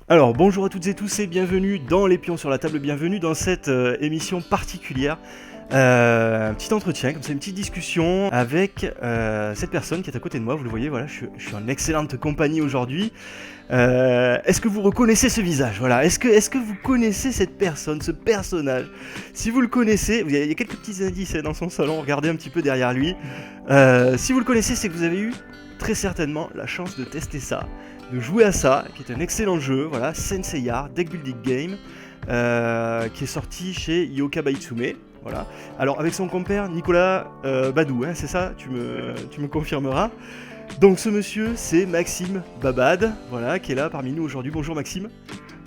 Alors bonjour à toutes et tous et bienvenue dans Les Pions sur la table, bienvenue dans cette émission particulière. Un petit entretien, comme ça, une petite discussion avec cette personne qui est à côté de moi. Vous le voyez, voilà, je suis en excellente compagnie aujourd'hui. Est-ce que vous reconnaissez ce visage? Voilà, est-ce que vous connaissez cette personne, ce personnage? Si vous le connaissez, il y a quelques petits indices dans son salon, regardez un petit peu derrière lui. Si vous le connaissez, c'est que vous avez eu très certainement la chance de tester ça, de jouer à ça, qui est un excellent jeu, voilà, Senseiya Deck Building Game, qui est sorti chez Yoka Baitsume. Voilà. Alors avec son compère Nicolas Badou, hein, c'est ça, tu me confirmeras. Donc ce monsieur, c'est Maxime Babad, voilà, qui est là parmi nous aujourd'hui. Bonjour Maxime.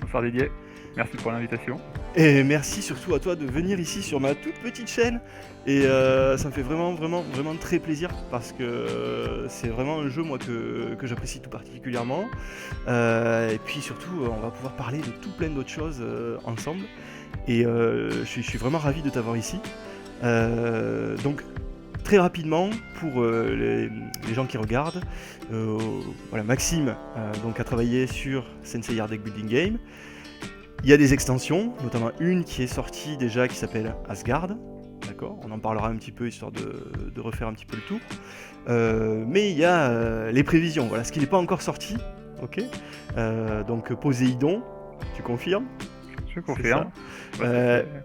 Bonsoir Didier, merci pour l'invitation. Et merci surtout à toi de venir ici sur ma toute petite chaîne. Et ça me fait vraiment très plaisir parce que c'est vraiment un jeu moi que j'apprécie tout particulièrement. Et puis surtout, on va pouvoir parler de tout plein d'autres choses ensemble. Et je suis vraiment ravi de t'avoir ici. Donc très rapidement pour les gens qui regardent, voilà, Maxime donc a travaillé sur Senseiya Deck Building Game. Il y a des extensions, notamment une qui est sortie déjà qui s'appelle Asgard. D'accord, on en parlera un petit peu histoire de refaire un petit peu le tour. Mais il y a les prévisions, voilà, ce qui n'est pas encore sorti. Ok. Donc Poséidon, tu confirmes? Je confirme.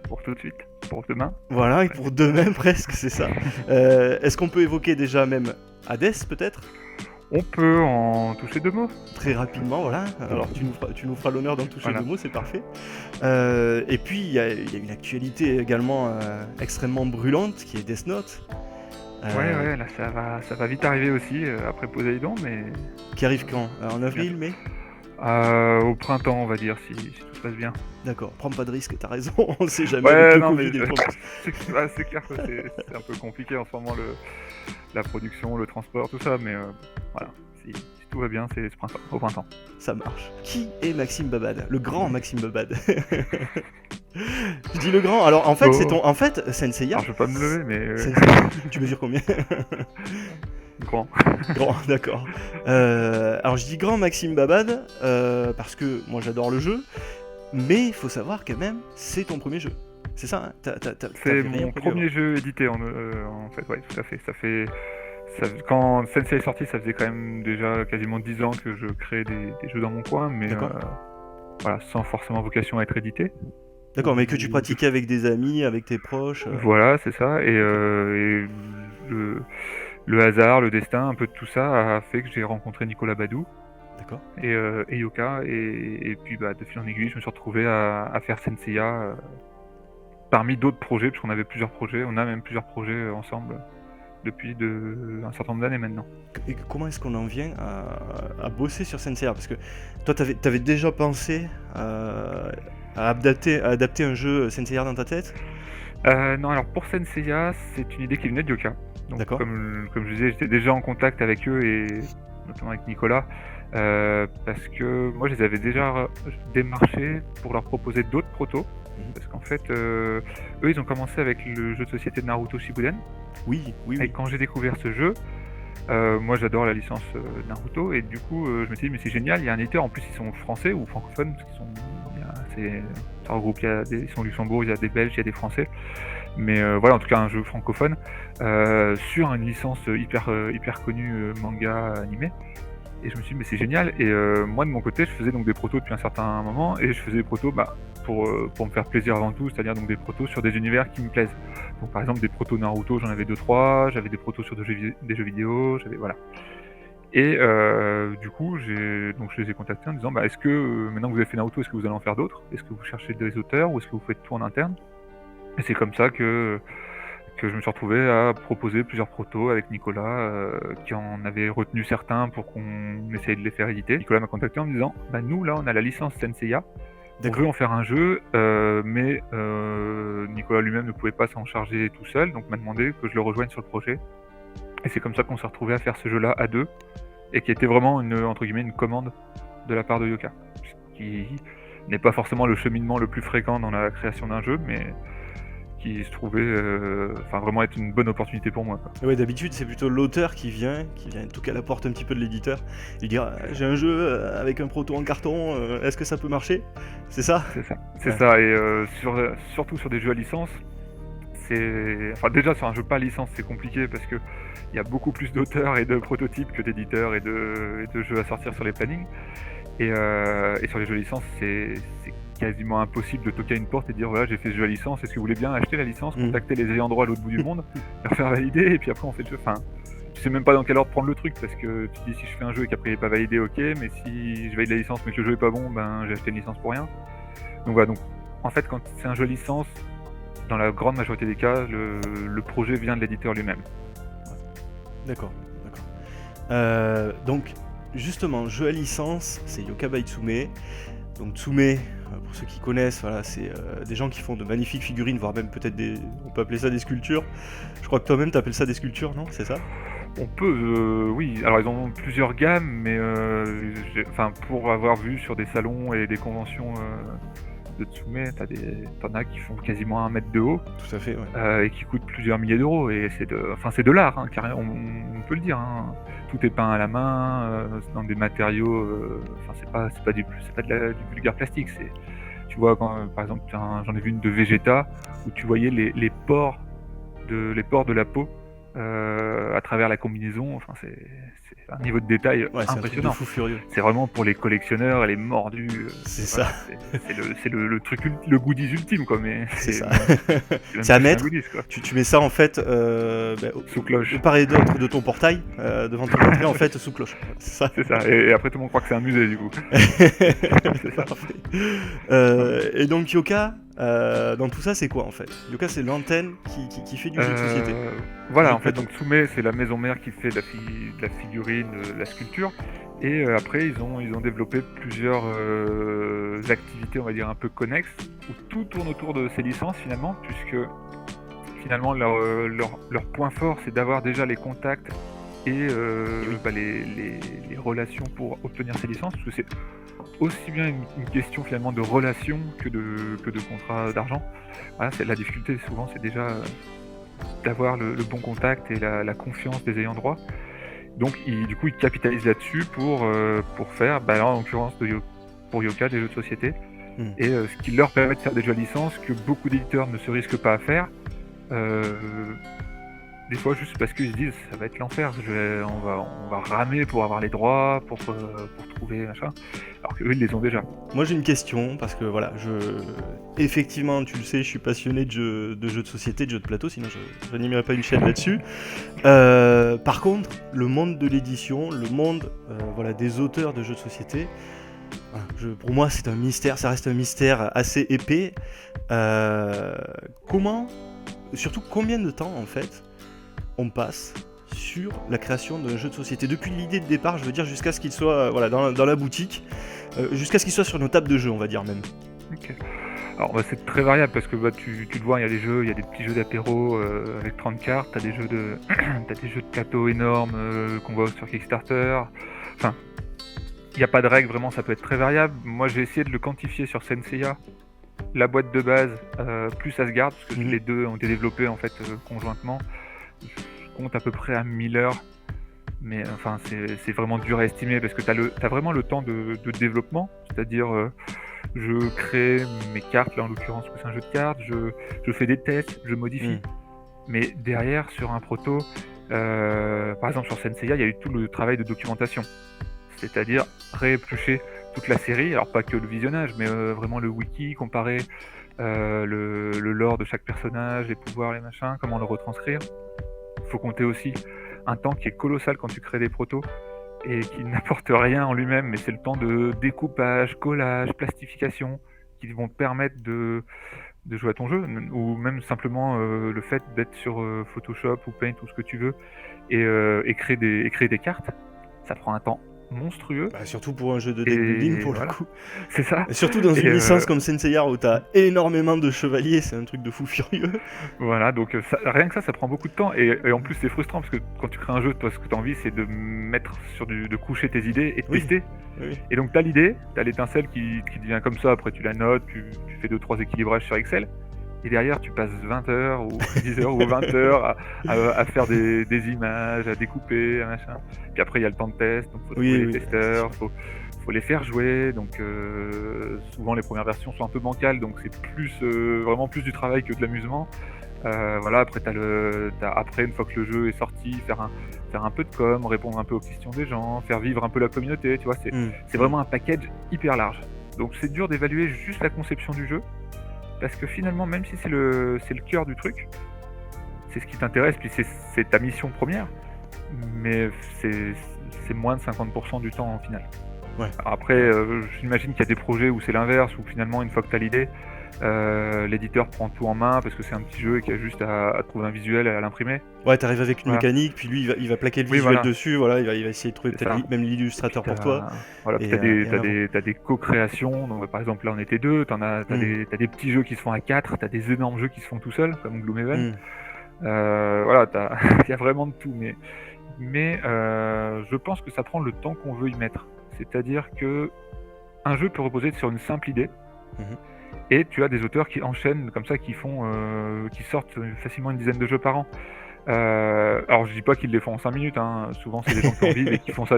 Pour tout de suite, pour demain. Voilà, et pour demain presque, c'est ça. Est-ce qu'on peut évoquer déjà même Hades peut-être? On peut en toucher deux mots. Très rapidement, voilà. Alors tu nous feras l'honneur d'en toucher deux mots, c'est parfait. Et puis il y a une actualité également extrêmement brûlante qui est Death Note. Ouais, là ça va vite arriver aussi après Poséidon, mais... Qui arrive quand? En avril, mai? Au printemps, on va dire, si tout se passe bien. D'accord, prends pas de risque, t'as raison, on sait jamais. Ouais, non, mais c'est clair que c'est un peu compliqué en ce moment, la production, le transport, tout ça, mais voilà, si tout va bien, c'est au printemps. Ça marche. Qui est Maxime Babad? Le grand Maxime Babad. Je dis le grand, alors en fait, c'est ton... En fait, Senseiya... Alors je vais pas me lever, mais... Tu mesures combien? Grand. Grand, d'accord. Alors je dis grand Maxime Babad, parce que moi j'adore le jeu, mais il faut savoir quand même, c'est ton premier jeu. C'est ça, hein? C'est mon premier jeu édité en fait, ouais, tout à fait. Quand Sensei est sorti, ça faisait quand même déjà quasiment 10 ans que je créais des jeux dans mon coin, mais voilà, sans forcément vocation à être édité. D'accord, mais que tu pratiquais avec des amis, avec tes proches. Voilà, c'est ça, et le hasard, le destin, un peu de tout ça a fait que j'ai rencontré Nicolas Badou. D'accord. Et Yoka, et puis de fil en aiguille, je me suis retrouvé à faire Senseiya parmi d'autres projets, parce qu'on avait plusieurs projets, on a même plusieurs projets ensemble depuis un certain nombre d'années maintenant. Et comment est-ce qu'on en vient à bosser sur Senseiya? Parce que toi, t'avais déjà pensé à adapter un jeu Senseiya dans ta tête? Non, alors pour Senseiya, c'est une idée qui venait de Yoka. Donc, d'accord. Comme je disais, j'étais déjà en contact avec eux, et notamment avec Nicolas, parce que moi je les avais déjà démarchés pour leur proposer d'autres protos. Parce qu'en fait, eux ils ont commencé avec le jeu de société de Naruto Shippuden. Oui. Et quand j'ai découvert ce jeu, moi j'adore la licence Naruto, et du coup je me suis dit mais c'est génial, il y a un éditeur, en plus ils sont français ou francophones, parce ça regroupe, ils sont au Luxembourg, il y a des Belges, il y a des Français, mais voilà, en tout cas un jeu francophone sur une licence hyper connue, manga animé. Et je me suis dit mais c'est génial, et moi de mon côté je faisais donc des protos depuis un certain moment, et je faisais des protos pour me faire plaisir avant tout, c'est-à-dire donc des protos sur des univers qui me plaisent. Donc par exemple des protos Naruto, j'en avais 2-3, j'avais des protos sur des jeux vidéo, voilà. Et du coup je les ai contactés en disant est-ce que maintenant que vous avez fait Naruto, est-ce que vous allez en faire d'autres? Est-ce que vous cherchez des auteurs, ou est-ce que vous faites tout en interne? Et c'est comme ça que je me suis retrouvé à proposer plusieurs protos avec Nicolas, qui en avait retenu certains pour qu'on essaye de les faire éditer. Nicolas m'a contacté en me disant nous là on a la licence Senseiya, on veut en faire un jeu, mais Nicolas lui-même ne pouvait pas s'en charger tout seul, donc m'a demandé que je le rejoigne sur le projet. Et c'est comme ça qu'on s'est retrouvé à faire ce jeu-là à deux, et qui était vraiment une commande de la part de Yoka, ce qui n'est pas forcément le cheminement le plus fréquent dans la création d'un jeu, mais qui se trouvait vraiment être une bonne opportunité pour moi, quoi. Ouais, d'habitude, c'est plutôt l'auteur qui vient toquer à la porte un petit peu de l'éditeur, et dire j'ai un jeu avec un proto en carton, est-ce que ça peut marcher? C'est ça? C'est Ouais. ça, et surtout sur des jeux à licence, déjà sur un jeu pas à licence, c'est compliqué parce que il y a beaucoup plus d'auteurs et de prototypes que d'éditeurs et de jeux à sortir sur les plannings. Et sur les jeux à licence, c'est quasiment impossible de toquer à une porte et dire voilà, j'ai fait ce jeu à licence, est-ce que vous voulez bien acheter la licence, contacter les ayants droit à l'autre bout du monde, leur faire valider, et puis après on fait le jeu. Enfin, tu sais même pas dans quel ordre prendre le truc, parce que tu te dis si je fais un jeu et qu'après il est pas validé, ok, mais si je valide la licence mais que le jeu est pas bon, ben j'ai acheté une licence pour rien. Donc voilà, donc en fait quand c'est un jeu à licence, dans la grande majorité des cas, le projet vient de l'éditeur lui-même. D'accord. Donc, justement, jeu à licence, c'est Yoka by Tsume. Donc Tsume, pour ceux qui connaissent, voilà, c'est des gens qui font de magnifiques figurines, voire même peut-être on peut appeler ça des sculptures. Je crois que toi-même t'appelles ça des sculptures, non? C'est ça? On peut, oui. Alors ils ont plusieurs gammes, mais pour avoir vu sur des salons et des conventions de Tsume, t'en as qui font quasiment 1 mètre de haut. Tout à fait, ouais. Et qui coûtent plusieurs milliers d'euros. Et c'est de l'art, hein, carrément, on peut le dire, hein. Tout est peint à la main, dans des matériaux. C'est pas du vulgaire plastique. Tu vois, par exemple, j'en ai vu une de Vegeta où tu voyais les pores de la peau à travers la combinaison. Enfin, c'est un niveau de détail Ouais, c'est un truc de impressionnant. fou furieux. C'est vraiment pour les collectionneurs et les mordus. C'est Voilà, ça. c'est le truc, le goodies ultime, quoi. Mais C'est ça. même C'est à plus mettre. qu'un goodies, quoi. Tu mets ça en fait Sous cloche. de part et d'autre de ton portail, devant ton entrée en fait sous cloche. C'est ça. C'est ça. Et après tout le monde croit que c'est un musée, du coup. C'est ça. Parfait. Et donc Yoka, dans tout ça, c'est quoi en fait? Yoka, c'est l'antenne qui fait du jeu de société. Voilà, Jeu en de fait, plateau. donc Tsume, c'est la maison mère qui fait de la figurine, de la sculpture. Et après, ils ont développé plusieurs activités, on va dire, un peu connexes, où tout tourne autour de ces licences, finalement, puisque finalement, leur point fort, c'est d'avoir déjà les contacts et les relations pour obtenir ces licences, parce que c'est aussi bien une question finalement de relations que de contrat d'argent. Voilà, la difficulté souvent, c'est déjà d'avoir le bon contact et la confiance des ayants droit. Donc du coup ils capitalisent là-dessus pour faire, là, en l'occurrence pour Yoka, des jeux de société. Et ce qui leur permet de faire des jeux à licence que beaucoup d'éditeurs ne se risquent pas à faire. Des fois juste parce qu'ils se disent ça va être l'enfer, on va ramer pour avoir les droits, pour trouver machin, alors qu'eux ils les ont déjà. Moi j'ai une question, parce que voilà, effectivement tu le sais, je suis passionné de jeux de société, de jeux de plateau, sinon je n'animerais pas une chaîne là-dessus. Par contre, le monde de l'édition, le monde des auteurs de jeux de société, pour moi c'est un mystère, ça reste un mystère assez épais. Surtout combien de temps en fait on passe sur la création d'un jeu de société, depuis l'idée de départ, je veux dire, jusqu'à ce qu'il soit dans la boutique, jusqu'à ce qu'il soit sur nos tables de jeu, on va dire même. Ok. Alors c'est très variable parce que tu le vois, il y a des petits jeux d'apéro avec 30 cartes, t'as des jeux de plateau énormes qu'on voit sur Kickstarter. Enfin, il n'y a pas de règle, vraiment, ça peut être très variable. Moi j'ai essayé de le quantifier sur Senseiya, la boîte de base plus Asgard, parce que les deux ont été développés en fait conjointement. Je compte à peu près à 1000 heures, mais enfin c'est vraiment dur à estimer parce que t'as vraiment le temps de développement, c'est-à-dire je crée mes cartes, là en l'occurrence c'est un jeu de cartes, je fais des tests, je modifie, mais derrière sur un proto, par exemple sur Senseiya, il y a eu tout le travail de documentation, c'est-à-dire rééplucher toute la série, alors pas que le visionnage, mais vraiment le wiki, comparer le lore de chaque personnage, les pouvoirs, les machins, comment le retranscrire. Il faut compter aussi un temps qui est colossal quand tu crées des protos et qui n'apporte rien en lui-même, mais c'est le temps de découpage, collage, plastification qui vont te permettre de jouer à ton jeu, ou même simplement le fait d'être sur Photoshop ou Paint ou ce que tu veux et créer des cartes. Ça prend un temps monstrueux. Surtout pour un jeu de deck building pour le coup. C'est ça. Et surtout dans une licence comme Senseiya où t'as énormément de chevaliers, c'est un truc de fou furieux. Voilà, donc rien que ça prend beaucoup de temps et en plus c'est frustrant parce que quand tu crées un jeu, toi ce que t'as envie c'est de mettre de coucher tes idées et de tester. Oui. Et donc t'as l'idée, t'as l'étincelle qui devient comme ça, après tu la notes, tu fais 2-3 équilibrages sur Excel, et derrière tu passes 20 heures ou 10 heures ou 20 heures à faire des images, à découper, à machin. Puis après il y a le temps de test, donc faut trouver les testeurs, faut les faire jouer, donc souvent les premières versions sont un peu bancales, donc c'est plus vraiment plus du travail que de l'amusement. Voilà, après après une fois que le jeu est sorti, faire un peu de com, répondre un peu aux questions des gens, faire vivre un peu la communauté, tu vois, c'est vraiment un package hyper large. Donc c'est dur d'évaluer juste la conception du jeu, parce que finalement, même si c'est le cœur du truc, c'est ce qui t'intéresse, puis c'est ta mission première, mais c'est moins de 50% du temps en final. Ouais. Alors après, j'imagine qu'il y a des projets où c'est l'inverse, où finalement, une fois que tu as l'idée, l'éditeur prend tout en main parce que c'est un petit jeu et qu'il y a juste à trouver un visuel et à l'imprimer. Ouais, t'arrives avec une mécanique, puis lui il va plaquer le visuel dessus, voilà, il va essayer de trouver peut-être même l'illustrateur pour toi. Voilà, puis t'as des co-créations, donc par exemple là on était deux, t'as des petits jeux qui se font à 4, t'as des énormes jeux qui se font tout seuls, comme Gloomhaven. Voilà, il y a vraiment de tout, mais je pense que ça prend le temps qu'on veut y mettre. C'est-à-dire que un jeu peut reposer sur une simple idée, et tu as des auteurs qui enchaînent comme ça, qui sortent facilement une dizaine de jeux par an. Alors je dis pas qu'ils les font en 5 minutes, hein. Souvent c'est des gens qui en vivent et qui font ça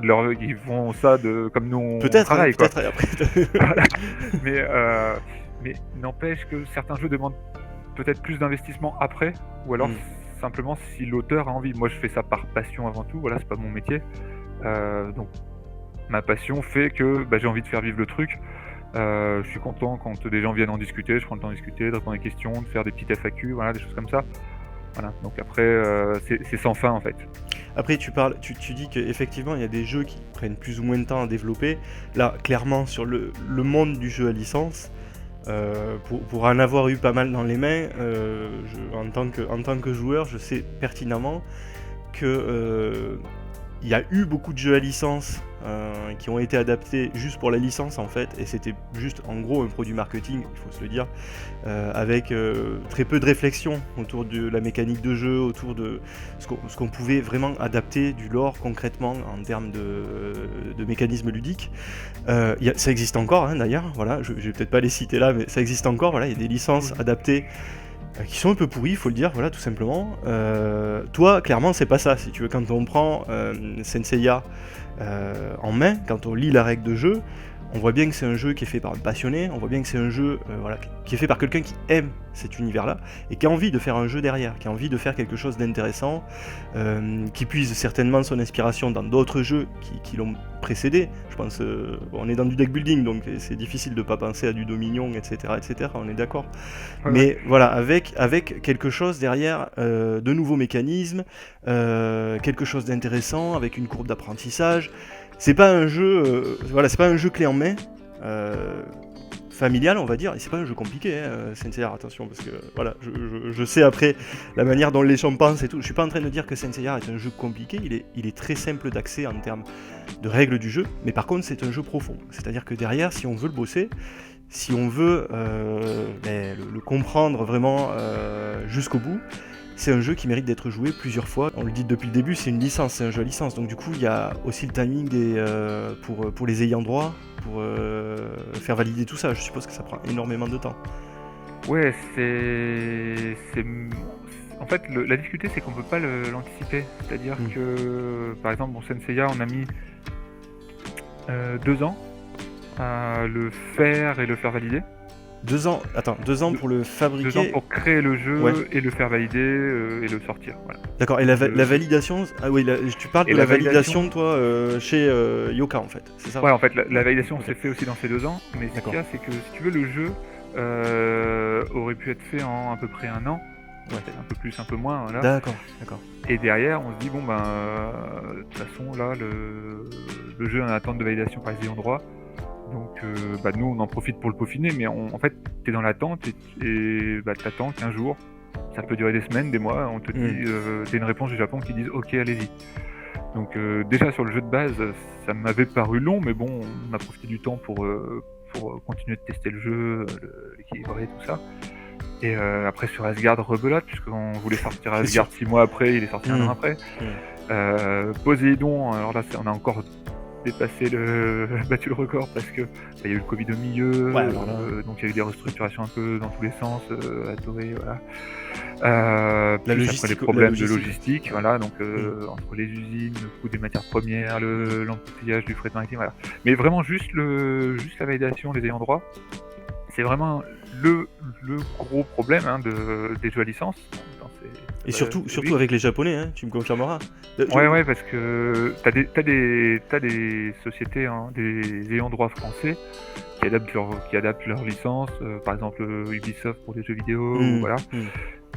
comme nous on travaille. Peut-être après. Mais n'empêche que certains jeux demandent peut-être plus d'investissement après, ou alors simplement si l'auteur a envie. Moi je fais ça par passion avant tout, voilà, c'est pas mon métier. Donc ma passion fait que j'ai envie de faire vivre le truc. Je suis content quand des gens viennent en discuter, je prends le temps de discuter, de répondre à des questions, de faire des petites FAQ, voilà, des choses comme ça. Voilà, donc après, c'est sans fin en fait. Après, tu dis qu'effectivement, il y a des jeux qui prennent plus ou moins de temps à développer. Là, clairement, sur le monde du jeu à licence, pour en avoir eu pas mal dans les mains, en tant que joueur, je sais pertinemment que il y a eu beaucoup de jeux à licence qui ont été adaptés juste pour la licence en fait, et c'était juste en gros un produit marketing, il faut se le dire, avec très peu de réflexion autour de la mécanique de jeu, autour de ce qu'on pouvait vraiment adapter du lore concrètement en termes de mécanismes ludiques. Ça existe encore hein, d'ailleurs, voilà, je vais peut-être pas les citer là, mais ça existe encore, voilà, il y a des licences adaptées qui sont un peu pourris, il faut le dire, voilà, tout simplement. Toi, clairement, c'est pas ça. Si tu veux, quand on prend Senseiya en main, quand on lit la règle de jeu, on voit bien que c'est un jeu qui est fait par un passionné, on voit bien que c'est un jeu qui est fait par quelqu'un qui aime cet univers-là, et qui a envie de faire un jeu derrière, qui a envie de faire quelque chose d'intéressant, qui puise certainement son inspiration dans d'autres jeux qui l'ont précédé. Je pense, on est dans du deck building, donc c'est difficile de ne pas penser à du Dominion, etc., on est d'accord. Mais voilà, avec quelque chose derrière, de nouveaux mécanismes, quelque chose d'intéressant, avec une courbe d'apprentissage. C'est pas un jeu, c'est pas un jeu clé en main, familial on va dire, et c'est pas un jeu compliqué, Senseiya, attention, parce que voilà, je sais après la manière dont les gens pensent et tout, je suis pas en train de dire que Senseiya est un jeu compliqué, il est très simple d'accès en termes de règles du jeu, mais par contre c'est un jeu profond, c'est-à-dire que derrière, si on veut le bosser, si on veut le comprendre vraiment jusqu'au bout, c'est un jeu qui mérite d'être joué plusieurs fois. On le dit depuis le début, c'est une licence, c'est un jeu à licence. Donc du coup, il y a aussi le timing pour les ayants droit, pour faire valider tout ça. Je suppose que ça prend énormément de temps. Ouais, en fait, la difficulté, c'est qu'on peut pas l'anticiper. C'est-à-dire que, par exemple, Senseiya, on a mis 2 ans à le faire et le faire valider. 2 ans pour le fabriquer. 2 ans pour créer le jeu et le faire valider et le sortir. Voilà. D'accord, et la validation, tu parles de la validation toi chez Yoka en fait, c'est ça? Ouais, en fait, la validation s'est fait aussi dans ces 2 ans, mais ce qu'il y a, c'est que si tu veux, le jeu aurait pu être fait en à peu près 1 an, peut-être un peu plus, un peu moins. Voilà. D'accord. Et derrière, on se dit, de toute façon, là, le jeu est en attente de validation par les ayants droit. Donc nous on en profite pour le peaufiner, mais en fait t'es dans l'attente et t'attends 15 jours, ça peut durer des semaines, des mois, on te dit t'as une réponse du Japon qui disent ok allez-y. Donc déjà sur le jeu de base ça m'avait paru long, mais bon on a profité du temps pour continuer de tester le jeu, l'équilibrer, tout ça. Et après sur Asgard, rebelote, puisqu'on voulait sortir Asgard 6 mois après, il est sorti 1 an après. Poséidon, alors là on a encore battu le record parce que il y a eu le Covid au milieu, Ouais, alors là. donc il y a eu des restructurations un peu dans tous les sens, à Toray, voilà. Plus après logistique- les la problèmes de logistique. logistique, voilà, donc entre les usines, le coût des matières premières, l'embouteillage du fret maritime, voilà. Mais vraiment juste la validation des ayants droit, c'est vraiment le gros problème des jeux à licence. Dans Et surtout avec les Japonais, hein, tu me confirmeras. Ouais, parce que t'as des sociétés, hein, des ayants droit français qui adaptent leur licence, par exemple Ubisoft pour des jeux vidéo, ou voilà.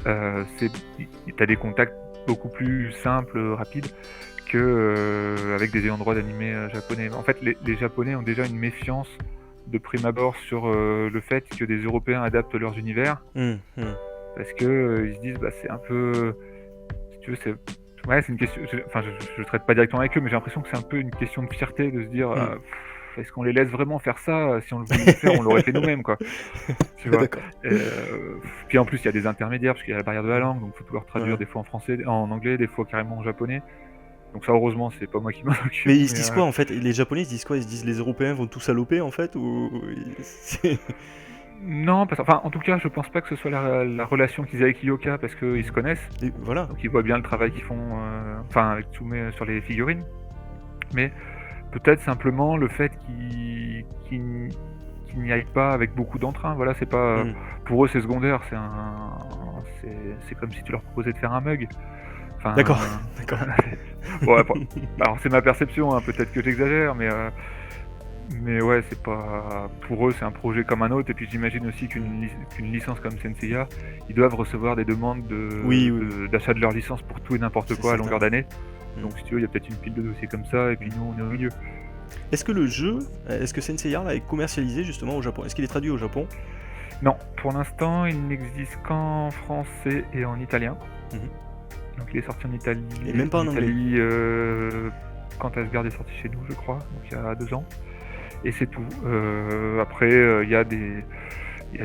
T'as des contacts beaucoup plus simples, rapides que avec des ayants droit d'animés japonais. En fait, les Japonais ont déjà une méfiance de prime abord sur le fait que des Européens adaptent leurs univers, parce que ils se disent c'est un peu, si tu veux, c'est une question. Je traite pas directement avec eux, mais j'ai l'impression que c'est un peu une question de fierté de se dire est-ce qu'on les laisse vraiment faire ça? Si on le voulait le faire, on l'aurait fait nous-mêmes, quoi. Tu vois. D'accord. Puis en plus, il y a des intermédiaires parce qu'il y a la barrière de la langue, donc il faut pouvoir traduire des fois en français, en anglais, des fois carrément en japonais. Donc ça, heureusement, c'est pas moi qui m'en occupe. Mais ils se disent quoi en fait? Les Japonais ils se disent quoi? Ils se disent les Européens vont tout saloper en fait ou Non, en tout cas, je pense pas que ce soit la relation qu'ils aient avec Yoka, parce qu'ils se connaissent. Et voilà. Donc ils voient bien le travail qu'ils font, avec Tsume sur les figurines. Mais peut-être simplement le fait qu'ils n'y aillent pas avec beaucoup d'entrain. Voilà, c'est pas pour eux, c'est secondaire. C'est comme si tu leur proposais de faire un mug. Enfin, D'accord. Ouais, alors c'est ma perception, hein, peut-être que j'exagère, mais ouais, c'est pas, pour eux c'est un projet comme un autre. Et puis j'imagine aussi qu'une licence comme Senseiya, ils doivent recevoir des demandes d'achat de leur licence pour tout et n'importe quoi à longueur d'année. Donc si tu veux, il y a peut-être une pile de dossiers comme ça, et puis nous on est au milieu. Est-ce que Senseiya là est commercialisé justement au Japon? Est-ce qu'il est traduit au Japon? Non, pour l'instant il n'existe qu'en français et en italien. Donc il est sorti en Italie. Et même pas en anglais. Quand Asgard est sorti chez nous, je crois, donc il y a 2 ans. Et c'est tout. Après, il y a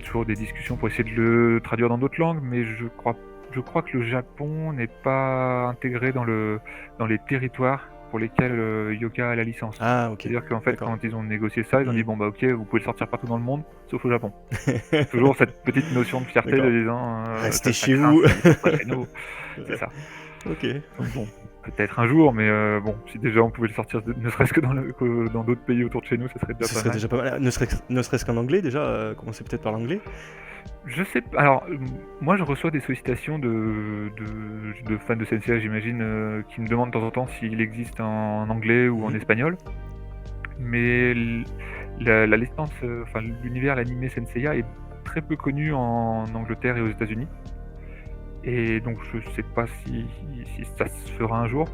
toujours des discussions pour essayer de le traduire dans d'autres langues, mais je crois que le Japon n'est pas intégré dans les territoires pour lesquels Yoka a la licence. Ah, ok. C'est-à-dire qu'en fait, D'accord. quand ils ont négocié ça, ils ont dit bon bah ok, vous pouvez le sortir partout dans le monde, sauf au Japon. Toujours cette petite notion de fierté de disant restez ça chez craint, vous. pas chez nous. C'est ça. Ok. Donc bon, peut-être un jour, mais bon, si déjà on pouvait le sortir, ne serait-ce que dans d'autres pays autour de chez nous, ça serait déjà Ce pas serait mal. déjà pas mal. Ne serait-ce qu'en anglais déjà. Commencer peut-être par l'anglais. Je sais pas. Alors, moi, je reçois des sollicitations de fans de Senseiya, j'imagine, qui me demandent de temps en temps s'il existe en anglais ou en espagnol. Mais la licence, l'univers, l'animé Senseiya est très peu connu en Angleterre et aux États-Unis. Et donc, je sais pas si ça se fera un jour.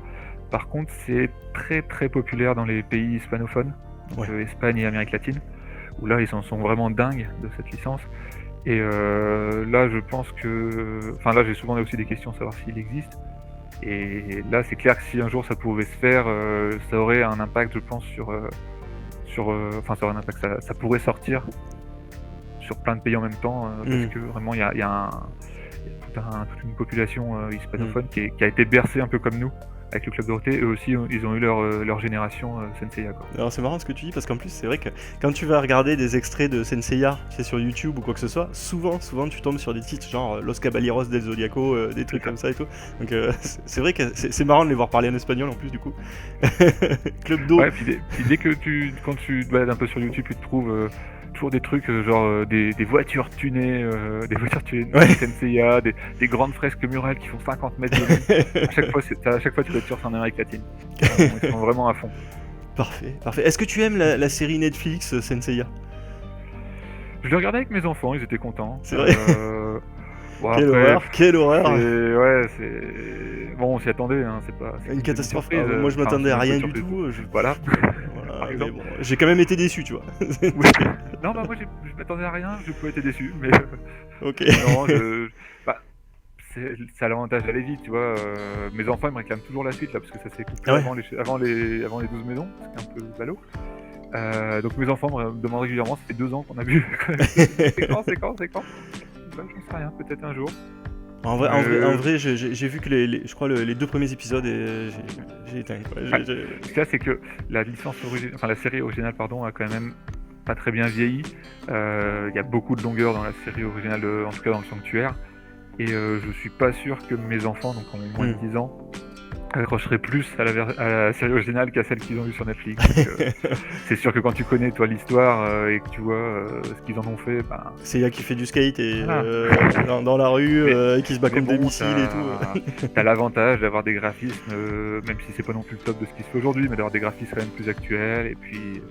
Par contre, c'est très très populaire dans les pays hispanophones, donc Espagne et Amérique latine, où là, ils en sont vraiment dingues de cette licence. Et là, je pense que... Enfin, là, j'ai souvent aussi des questions à savoir s'il existe. Et là, c'est clair que si un jour ça pouvait se faire, ça aurait un impact, je pense, ça aurait un impact, ça pourrait sortir sur plein de pays en même temps, parce que vraiment, il y a toute une population hispanophone qui a été bercée un peu comme nous, avec le Club Dorothée. Eux aussi, ils ont eu leur génération Senseiya, quoi. Alors c'est marrant ce que tu dis parce qu'en plus c'est vrai que quand tu vas regarder des extraits de Senseiya, c'est sur YouTube ou quoi que ce soit, souvent tu tombes sur des titres genre Los Caballeros del Zodiaco, des trucs comme ça et tout. Donc c'est vrai que c'est marrant de les voir parler en espagnol en plus du coup. Club Do. Ouais, puis dès que quand tu te balades un peu sur YouTube, tu te trouves toujours des trucs genre des voitures tunées, Senseiya, des grandes fresques murales qui font 50 mètres de long. À chaque fois tu dois être sûr que c'est en Amérique latine. Ils sont vraiment à fond. Parfait. Est-ce que tu aimes la série Netflix Senseiya? Je l'ai regardé avec mes enfants, ils étaient contents. C'est vrai. Bon, quelle horreur. Bon, on s'y attendait, hein, c'est pas... Une catastrophe. Surprise, moi je m'attendais à rien du surprise. tout. Voilà. Mais bon, j'ai quand même été déçu, tu vois. Non, moi je m'attendais à rien, j'ai pas été déçu, mais... Ok. Non, ça a l'avantage d'aller vite, tu vois. Mes enfants ils me réclament toujours la suite là, parce que ça s'est coupé avant les 12 maisons, c'est un peu ballot. Donc mes enfants me demandent régulièrement, ça fait 2 ans qu'on a vu. C'est quand? Bah, j'en sais rien, peut-être un jour. En vrai, j'ai vu que je crois les 2 premiers épisodes et j'ai éteint. Quoi. Ouais. Ce qu'il y a, c'est que la série originale, pardon, a quand même pas très bien vieilli. Il y a beaucoup de longueur dans la série originale, en tout cas dans le Sanctuaire. Et je suis pas sûr que mes enfants, donc en moins de 10 ans, accrocheraient plus à la série originale qu'à celle qu'ils ont vue sur Netflix. Donc, c'est sûr que quand tu connais toi l'histoire et que tu vois ce qu'ils en ont fait, ben... C'est Seiya qui fait du skate et Voilà. dans la rue, Mais- qui se bat mais comme des bon, missiles et tout. T'as l'avantage d'avoir des graphismes, même si c'est pas non plus le top de ce qui se fait aujourd'hui, mais d'avoir des graphismes quand même plus actuels et puis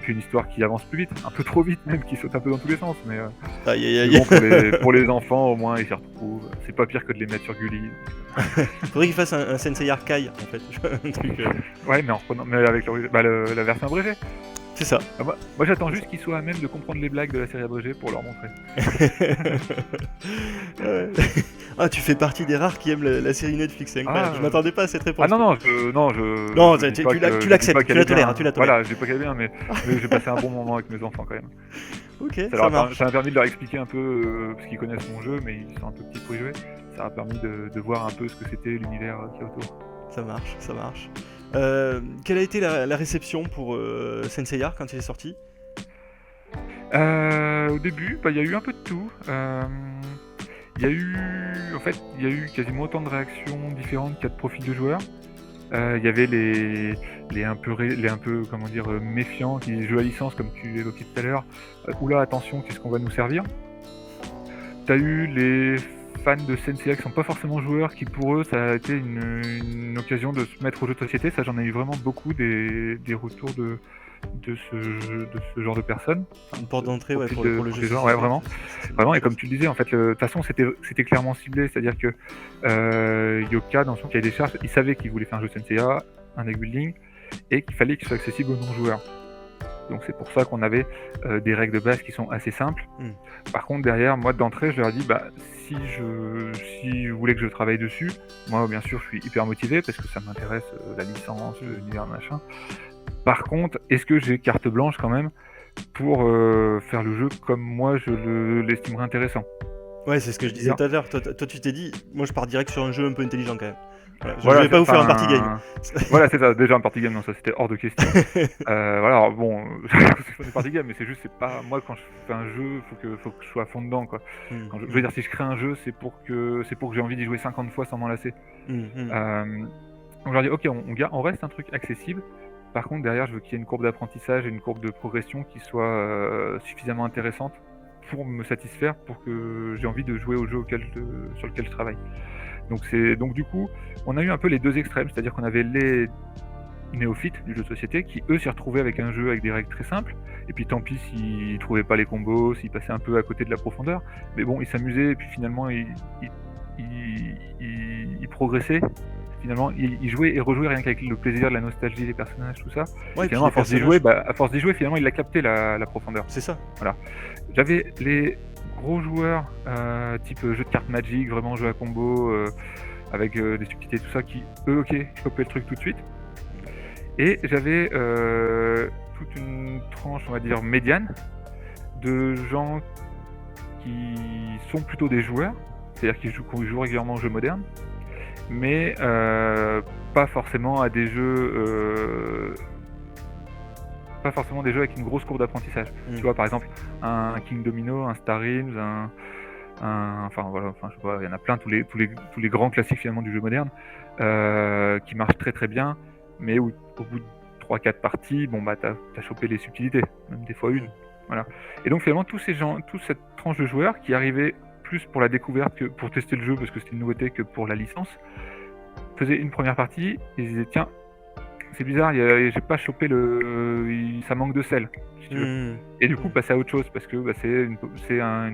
une histoire qui avance plus vite, un peu trop vite même, qui saute un peu dans tous les sens. Mais Aïe, aïe, mais aïe. bon, pour les enfants, au moins ils s'y retrouvent. C'est pas pire que de les mettre sur Gulli. Faudrait qu'il fasse un Sensei Arkai en fait. Un truc, Ouais, mais mais avec la version abrégée. C'est ça. Ah, moi j'attends juste qu'ils soient à même de comprendre les blagues de la série abrégée pour leur montrer. Ouais. Ah, tu fais partie des rares qui aiment la série Netflix, c'est incroyable. Ah, Je m'attendais pas à cette réponse. Ah non, Non, je dis pas tu que- l'acceptes, je dis pas qu'elle tu la est bien, tolères, hein. tu la tolères. Voilà, je dis pas qu'elle est bien, mais j'ai passé un bon moment avec mes enfants quand même. Ok, Ça ça m'a marche. permis de leur expliquer un peu, parce qu'ils connaissent mon jeu, mais ils sont un peu petits pour y jouer. Ça m'a permis de voir un peu ce que c'était l'univers qu'il y a autour. Ça marche, ça marche. Quelle a été la réception pour Senseiya quand il est sorti? Au début, il y a eu un peu de tout. Il y a eu quasiment autant de réactions différentes qu'il y a de profils de joueurs. Il y avait les un peu comment dire, méfiants qui jouent à licence, comme tu évoquais tout à l'heure. Oula, attention, qu'est-ce qu'on va nous servir? T'as eu les fans de Senseiya qui sont pas forcément joueurs, qui pour eux ça a été une occasion de se mettre au jeu de société. Ça, j'en ai eu vraiment beaucoup des retours de ce genre de personnes. Une porte d'entrée, ouais, pour le jeu. Ouais, vraiment. Vraiment, et comme tu le disais, en fait, de toute façon, c'était clairement ciblé, c'est-à-dire que Yoka, dans son cahier des charges, il savait qu'il voulait faire un jeu Senseiya, un deck building, et qu'il fallait qu'il soit accessible aux non-joueurs. Donc c'est pour ça qu'on avait des règles de base qui sont assez simples. Par contre, derrière, moi, d'entrée, je leur ai dit, si vous voulez que je travaille dessus, moi, bien sûr, je suis hyper motivé, parce que ça m'intéresse, la licence, l'univers, machin. Par contre, est-ce que j'ai carte blanche quand même pour faire le jeu comme moi je l'estimerais intéressant? Ouais, c'est ce que je disais tout à l'heure. Toi, tu t'es dit, moi je pars direct sur un jeu un peu intelligent quand même. Voilà, je vais pas vous faire un party game. Voilà, c'est ça. Déjà un party game, non, ça c'était hors de question. Voilà, alors bon, c'est pas des party game, mais c'est pas moi quand je fais un jeu, faut que je sois à fond dedans, quoi. Je veux dire, si je crée un jeu, c'est pour que j'ai envie d'y jouer 50 fois sans m'en lasser. Donc je leur dis, ok, on reste un truc accessible. Par contre, derrière, je veux qu'il y ait une courbe d'apprentissage et une courbe de progression qui soit suffisamment intéressante pour me satisfaire, pour que j'ai envie de jouer au jeu sur lequel je travaille. Donc du coup, on a eu un peu les deux extrêmes, c'est-à-dire qu'on avait les néophytes du jeu de société qui, eux, s'y retrouvaient avec un jeu avec des règles très simples, et puis tant pis s'ils trouvaient pas les combos, s'ils passaient un peu à côté de la profondeur, mais bon, ils s'amusaient, et puis finalement, ils progressaient. Finalement, il jouait et rejouait rien qu'avec le plaisir, la nostalgie, les personnages, tout ça. Ouais, et finalement, à force d'y jouer, finalement, il a capté la profondeur. C'est ça. Voilà. J'avais les gros joueurs, type jeu de cartes Magic, vraiment jeu à combo, avec des subtilités, tout ça, qui, eux, ok, chopaient le truc tout de suite. Et j'avais toute une tranche, on va dire, médiane, de gens qui sont plutôt des joueurs, c'est-à-dire qui jouent régulièrement aux jeux modernes, mais pas forcément à des jeux avec une grosse courbe d'apprentissage. Tu vois, par exemple, un King Domino, un Star Realms, je sais pas, il y en a plein, tous les grands classiques finalement du jeu moderne, qui marchent très très bien, mais où au bout de 3-4 parties, bon bah t'as chopé les subtilités, même des fois une. Voilà. Et donc finalement toute cette tranche de joueurs qui arrivaient plus pour la découverte que pour tester le jeu parce que c'était une nouveauté que pour la licence, faisaient une première partie et ils disaient tiens, c'est bizarre, j'ai pas chopé ça manque de sel, si tu veux. Et du coup passer à autre chose parce que c'est une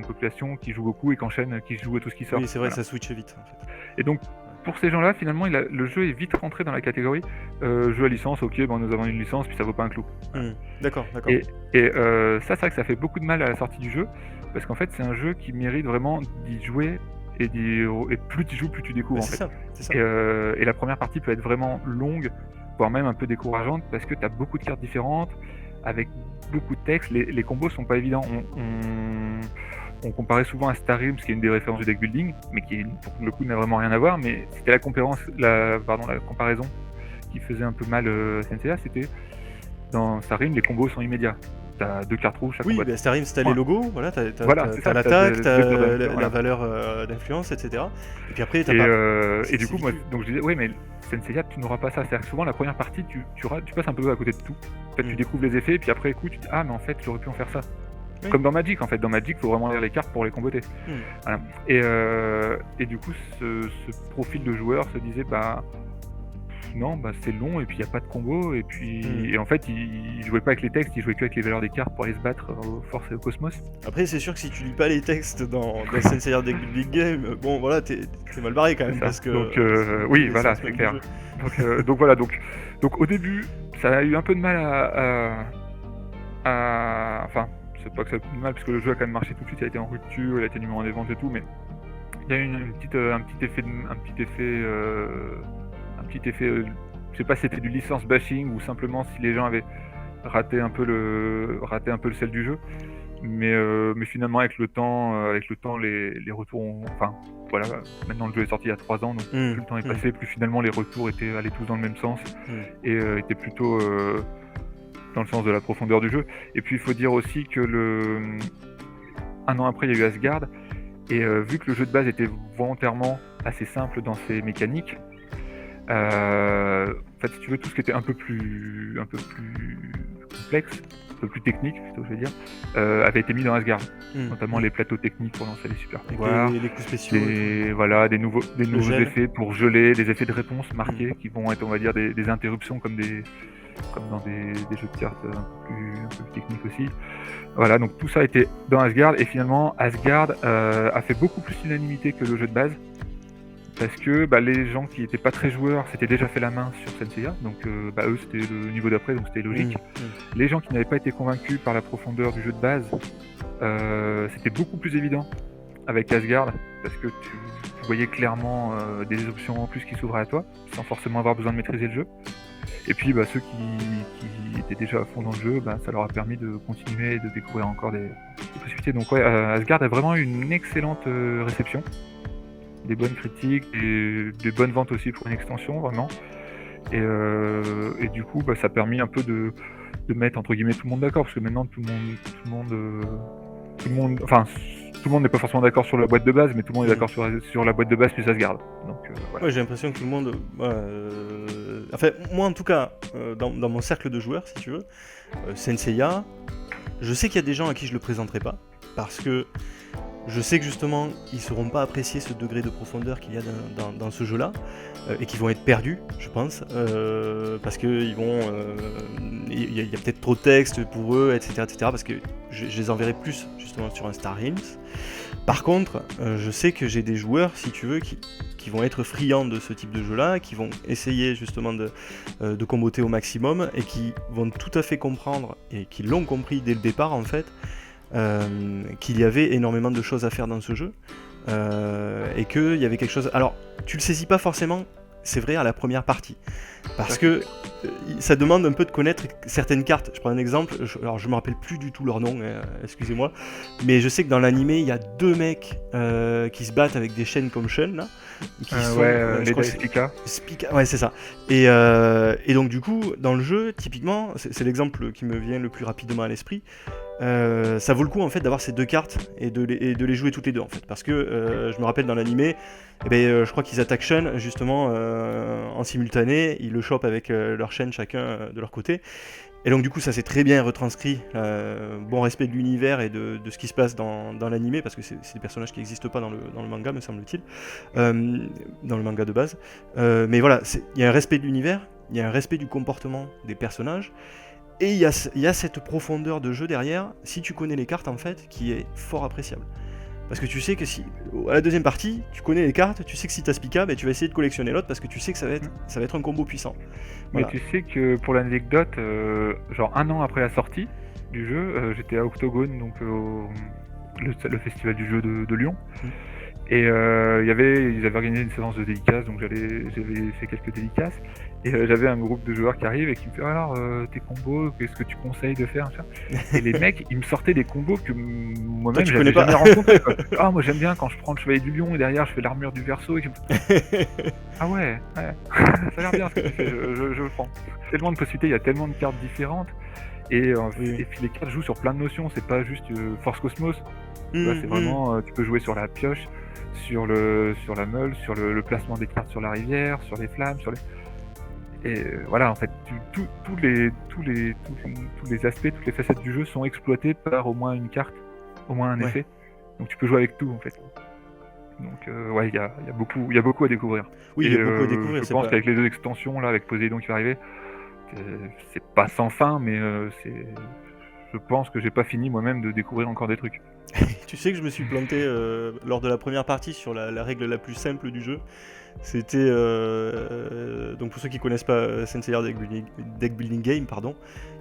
population qui joue beaucoup et qui joue à tout ce qui sort. Oui, c'est vrai, ça switch vite en fait. Et donc pour ces gens-là, finalement, le jeu est vite rentré dans la catégorie jeu à licence, ok, nous avons une licence, puis ça vaut pas un clou. D'accord. Et ça, c'est vrai que ça fait beaucoup de mal à la sortie du jeu, parce qu'en fait, c'est un jeu qui mérite vraiment d'y jouer, et plus tu joues, plus tu découvres, en fait. C'est ça. Et la première partie peut être vraiment longue, voire même un peu décourageante, parce que tu as beaucoup de cartes différentes, avec beaucoup de textes, les combos sont pas évidents. on comparait souvent à Star Realms, qui est une des références du deck building, mais qui pour le coup n'a vraiment rien à voir, mais c'était la comparaison qui faisait un peu mal SNCA, c'était dans Star Realms, les combos sont immédiats. T'as 2 cartes rouges chaque Oui, combat. Star Realms, t'as les logos, voilà, t'as Voilà, c'est ça, l'attaque, t'as t'as deux la voilà. valeur d'influence, etc. Et puis après, t'as pas. Et du coup, moi, donc je disais, oui, mais Senseiya, tu n'auras pas ça. C'est-à-dire que souvent, la première partie, tu passes un peu à côté de tout. En fait, tu découvres les effets, et puis après, coup, tu te dis, ah, mais en fait, j'aurais pu en faire ça. Oui. Comme dans Magic, en fait. Dans Magic, il faut vraiment lire les cartes pour les comboter. Voilà. Et du coup, ce profil de joueur se disait, bah, non, bah, c'est long, et puis il n'y a pas de combo, et puis et en fait, il jouait pas avec les textes, il jouait que avec les valeurs des cartes pour aller se battre aux forces et au cosmos. Après, c'est sûr que si tu lis pas les textes dans Senseiya Deck Building Game, bon, voilà, t'es mal barré quand même, parce que... Donc, oui, voilà, c'est clair. Donc voilà, donc au début, ça a eu un peu de mal enfin, c'est pas que ça a eu de mal, parce que le jeu a quand même marché tout de suite, il a été en rupture, il a été numéro 1 des ventes et tout, mais il y a eu un petit effet, je sais pas si c'était du licence bashing ou simplement si les gens avaient raté un peu le sel du jeu, mais finalement avec le temps les retours enfin voilà, maintenant le jeu est sorti il y a 3 ans, donc plus le temps est passé, plus finalement les retours allaient tous dans le même sens et étaient plutôt dans le sens de la profondeur du jeu. Et puis il faut dire aussi que un an après il y a eu Asgard, et vu que le jeu de base était volontairement assez simple dans ses mécaniques, en fait, si tu veux, tout ce qui était un peu plus complexe, un peu plus technique, plutôt, je vais dire, avait été mis dans Asgard, notamment les plateaux techniques pour lancer les super pouvoirs, les coups spéciaux, voilà, des nouveaux effets pour geler, des effets de réponse marqués qui vont être, on va dire, des interruptions comme dans des jeux de cartes un peu plus techniques aussi. Voilà, donc tout ça était dans Asgard, et finalement Asgard a fait beaucoup plus l'unanimité que le jeu de base. Parce que les gens qui n'étaient pas très joueurs s'étaient déjà fait la main sur Senseiya, donc eux c'était le niveau d'après, donc c'était logique. Les gens qui n'avaient pas été convaincus par la profondeur du jeu de base, c'était beaucoup plus évident avec Asgard, parce que tu voyais clairement des options en plus qui s'ouvraient à toi, sans forcément avoir besoin de maîtriser le jeu. Et puis ceux qui étaient déjà à fond dans le jeu, ça leur a permis de continuer et de découvrir encore des possibilités. Donc ouais, Asgard a vraiment eu une excellente réception. Des bonnes critiques, des bonnes ventes aussi pour une extension, vraiment. Et du coup, ça a permis un peu de mettre entre guillemets tout le monde d'accord, parce que maintenant tout le monde n'est pas forcément d'accord sur la boîte de base, mais tout le monde est d'accord sur la boîte de base plus Asgard. Donc voilà. Ouais, j'ai l'impression que tout le monde... Enfin, moi en tout cas, dans mon cercle de joueurs, si tu veux, Senseiya, je sais qu'il y a des gens à qui je le présenterai pas, parce que je sais que justement, ils ne sauront pas apprécier ce degré de profondeur qu'il y a dans ce jeu-là, et qu'ils vont être perdus, je pense, parce qu'il y a peut-être trop de texte pour eux, etc., parce que je les enverrai plus justement sur un Star Realms. Par contre, je sais que j'ai des joueurs, si tu veux, qui vont être friands de ce type de jeu-là, qui vont essayer justement de comboter au maximum, et qui vont tout à fait comprendre, et qui l'ont compris dès le départ en fait, qu'il y avait énormément de choses à faire dans ce jeu, et qu'il y avait quelque chose... Alors, tu le saisis pas forcément, c'est vrai, à la première partie, parce que ça demande un peu de connaître certaines cartes. Je prends un exemple, alors je me rappelle plus du tout leur nom, excusez-moi, mais je sais que dans l'animé, il y a 2 mecs qui se battent avec des chaînes comme Shun, là, qui sont... les Spica. Ouais, c'est ça. Et donc du coup, dans le jeu, typiquement, c'est l'exemple qui me vient le plus rapidement à l'esprit, ça vaut le coup en fait d'avoir ces 2 cartes et de les jouer toutes les deux en fait, parce que je me rappelle dans l'animé, je crois qu'ils attaquent Shun justement en simultané, ils le chopent avec leur chaîne chacun de leur côté, et donc du coup ça s'est très bien retranscrit, bon respect de l'univers et de ce qui se passe dans l'animé, parce que c'est des personnages qui n'existent pas dans le manga, me semble-t-il, dans le manga de base, mais voilà, il y a un respect de l'univers, il y a un respect du comportement des personnages. Et il y a cette profondeur de jeu derrière, si tu connais les cartes en fait, qui est fort appréciable. Parce que tu sais que si, à la deuxième partie, tu connais les cartes, tu sais que si t'as Spica, tu vas essayer de collectionner l'autre, parce que tu sais que ça va être un combo puissant. Voilà. Mais tu sais que pour l'anecdote, genre 1 an après la sortie du jeu, j'étais à Octogone, donc le festival du jeu de Lyon. Et ils avaient organisé une séance de dédicaces, donc j'avais fait quelques dédicaces. Et j'avais un groupe de joueurs qui arrive et qui me fait alors tes combos, qu'est-ce que tu conseilles de faire, machin. Et les mecs, ils me sortaient des combos que moi-même tu j'avais connais pas. jamais rencontrés, quoi. Ah, moi j'aime bien quand je prends le chevalier du lion et derrière je fais l'armure du verso. Ah ouais, ça a l'air bien ce que tu fais, je le prends. Tellement de possibilités, il y a tellement de cartes différentes. Et Oui. puis les cartes jouent sur plein de notions, c'est pas juste Force Cosmos. Tu vois, c'est Mmh, mmh. vraiment, tu peux jouer sur la pioche, sur la meule, sur le placement des cartes sur la rivière, sur les flammes, et voilà, en fait, tous les aspects, toutes les facettes du jeu sont exploités par au moins une carte, au moins un Ouais. effet. Donc tu peux jouer avec tout, en fait. Donc ouais, il y a beaucoup à découvrir. Oui, il Et y a beaucoup à découvrir, je c'est pense pas. qu'avec les 2 extensions, là, avec Poséidon qui va arriver, c'est pas sans fin, mais je pense que j'ai pas fini moi-même de découvrir encore des trucs. Tu sais que je me suis planté lors de la première partie sur la règle la plus simple du jeu. C'était donc pour ceux qui connaissent pas Senseiya Deck Building Game, pardon.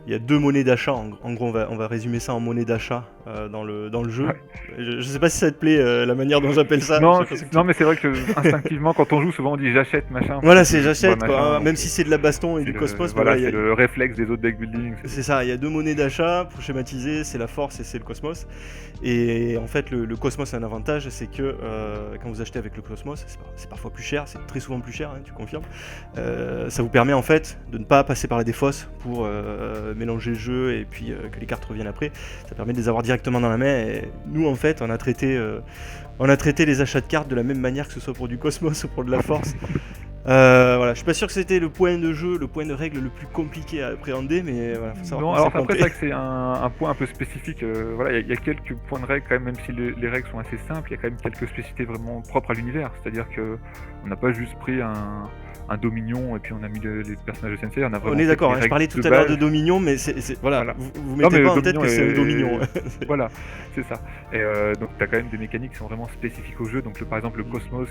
Il y a 2 monnaies d'achat. En gros, on va résumer ça en monnaie d'achat dans le jeu. Ouais. Je sais pas si ça te plaît la manière dont j'appelle ça. Non, Je sais pas ce que tu- non, mais c'est vrai que instinctivement, quand on joue, souvent on dit j'achète machin. Voilà, parce c'est que j'achète bah, quoi, machin, hein, même si c'est de la baston et c'est du le, cosmos, mais voilà, voilà, c'est le réflexe des autres deck building. c'est ça, il y a 2 monnaies d'achat pour schématiser, c'est la force et c'est le cosmos. Et en fait, le cosmos a un avantage, c'est que quand vous achetez avec le cosmos, c'est parfois plus cher, c'est très souvent plus cher, hein, tu confirmes. Ça vous permet en fait de ne pas passer par la défausse pour mélanger le jeu et puis que les cartes reviennent après. Ça permet de les avoir directement dans la main. Et nous, en fait, on a traité les achats de cartes de la même manière que ce soit pour du cosmos ou pour de la force. Voilà, je suis pas sûr que c'était le point de jeu, le point de règle le plus compliqué à appréhender, mais voilà, faut savoir Non, comment alors c'est après, planté. c'est vrai que c'est un point un peu spécifique. Voilà, il y a quelques points de règle quand même si les règles sont assez simples, il y a quand même quelques spécificités vraiment propres à l'univers. C'est-à-dire que on n'a pas juste pris un Dominion et puis on a mis les personnages de Sensei, on a vraiment On est fait d'accord, des hein, je règles parlais tout de à l'heure de base. Dominion, mais voilà, Voilà. vous Non, mettez mais pas en tête Dominion que c'est un Dominion. voilà, c'est ça. Et donc tu as quand même des mécaniques qui sont vraiment spécifiques au jeu. Donc par exemple le Cosmos,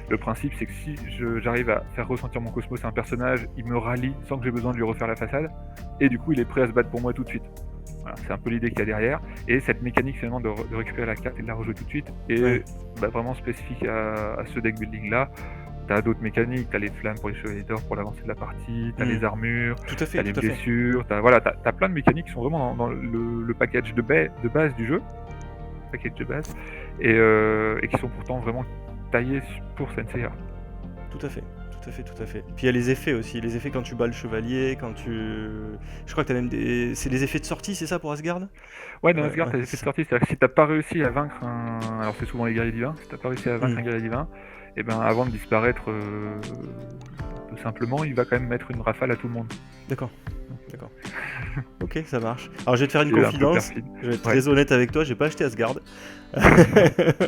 le principe c'est que si j'arrive à faire ressentir mon Cosmos à un personnage, il me rallie sans que j'ai besoin de lui refaire la façade, et du coup il est prêt à se battre pour moi tout de suite. Voilà, c'est un peu l'idée qu'il y a derrière. Et cette mécanique finalement de récupérer la carte et de la rejouer tout de suite est Ouais. vraiment spécifique à ce deck building là. T'as d'autres mécaniques, t'as les flammes pour les chevaliers d'or pour l'avancée de la partie, t'as les armures, Tout à fait, t'as les tout à fait. blessures, t'as plein de mécaniques qui sont vraiment dans le package de base du jeu, package de base, et qui sont pourtant vraiment taillés pour Senseiya. Tout à fait. Tout à fait, tout à fait. Puis il y a les effets aussi, les effets quand tu bats le chevalier, quand tu... Je crois que t'as même des... C'est les effets de sortie, c'est ça pour Asgard? Ouais, dans Asgard, Ouais, t'as des effets de sortie, c'est-à-dire que si t'as pas réussi à vaincre un... Alors c'est souvent les guerriers divins, si t'as pas réussi à vaincre un guerrier divin, et ben avant de disparaître tout simplement, il va quand même mettre une rafale à tout le monde. D'accord. Ok, ça marche. Alors je vais te faire une C'est un peu confidence, perfide. je vais être Ouais. très honnête avec toi, j'ai pas acheté Asgard.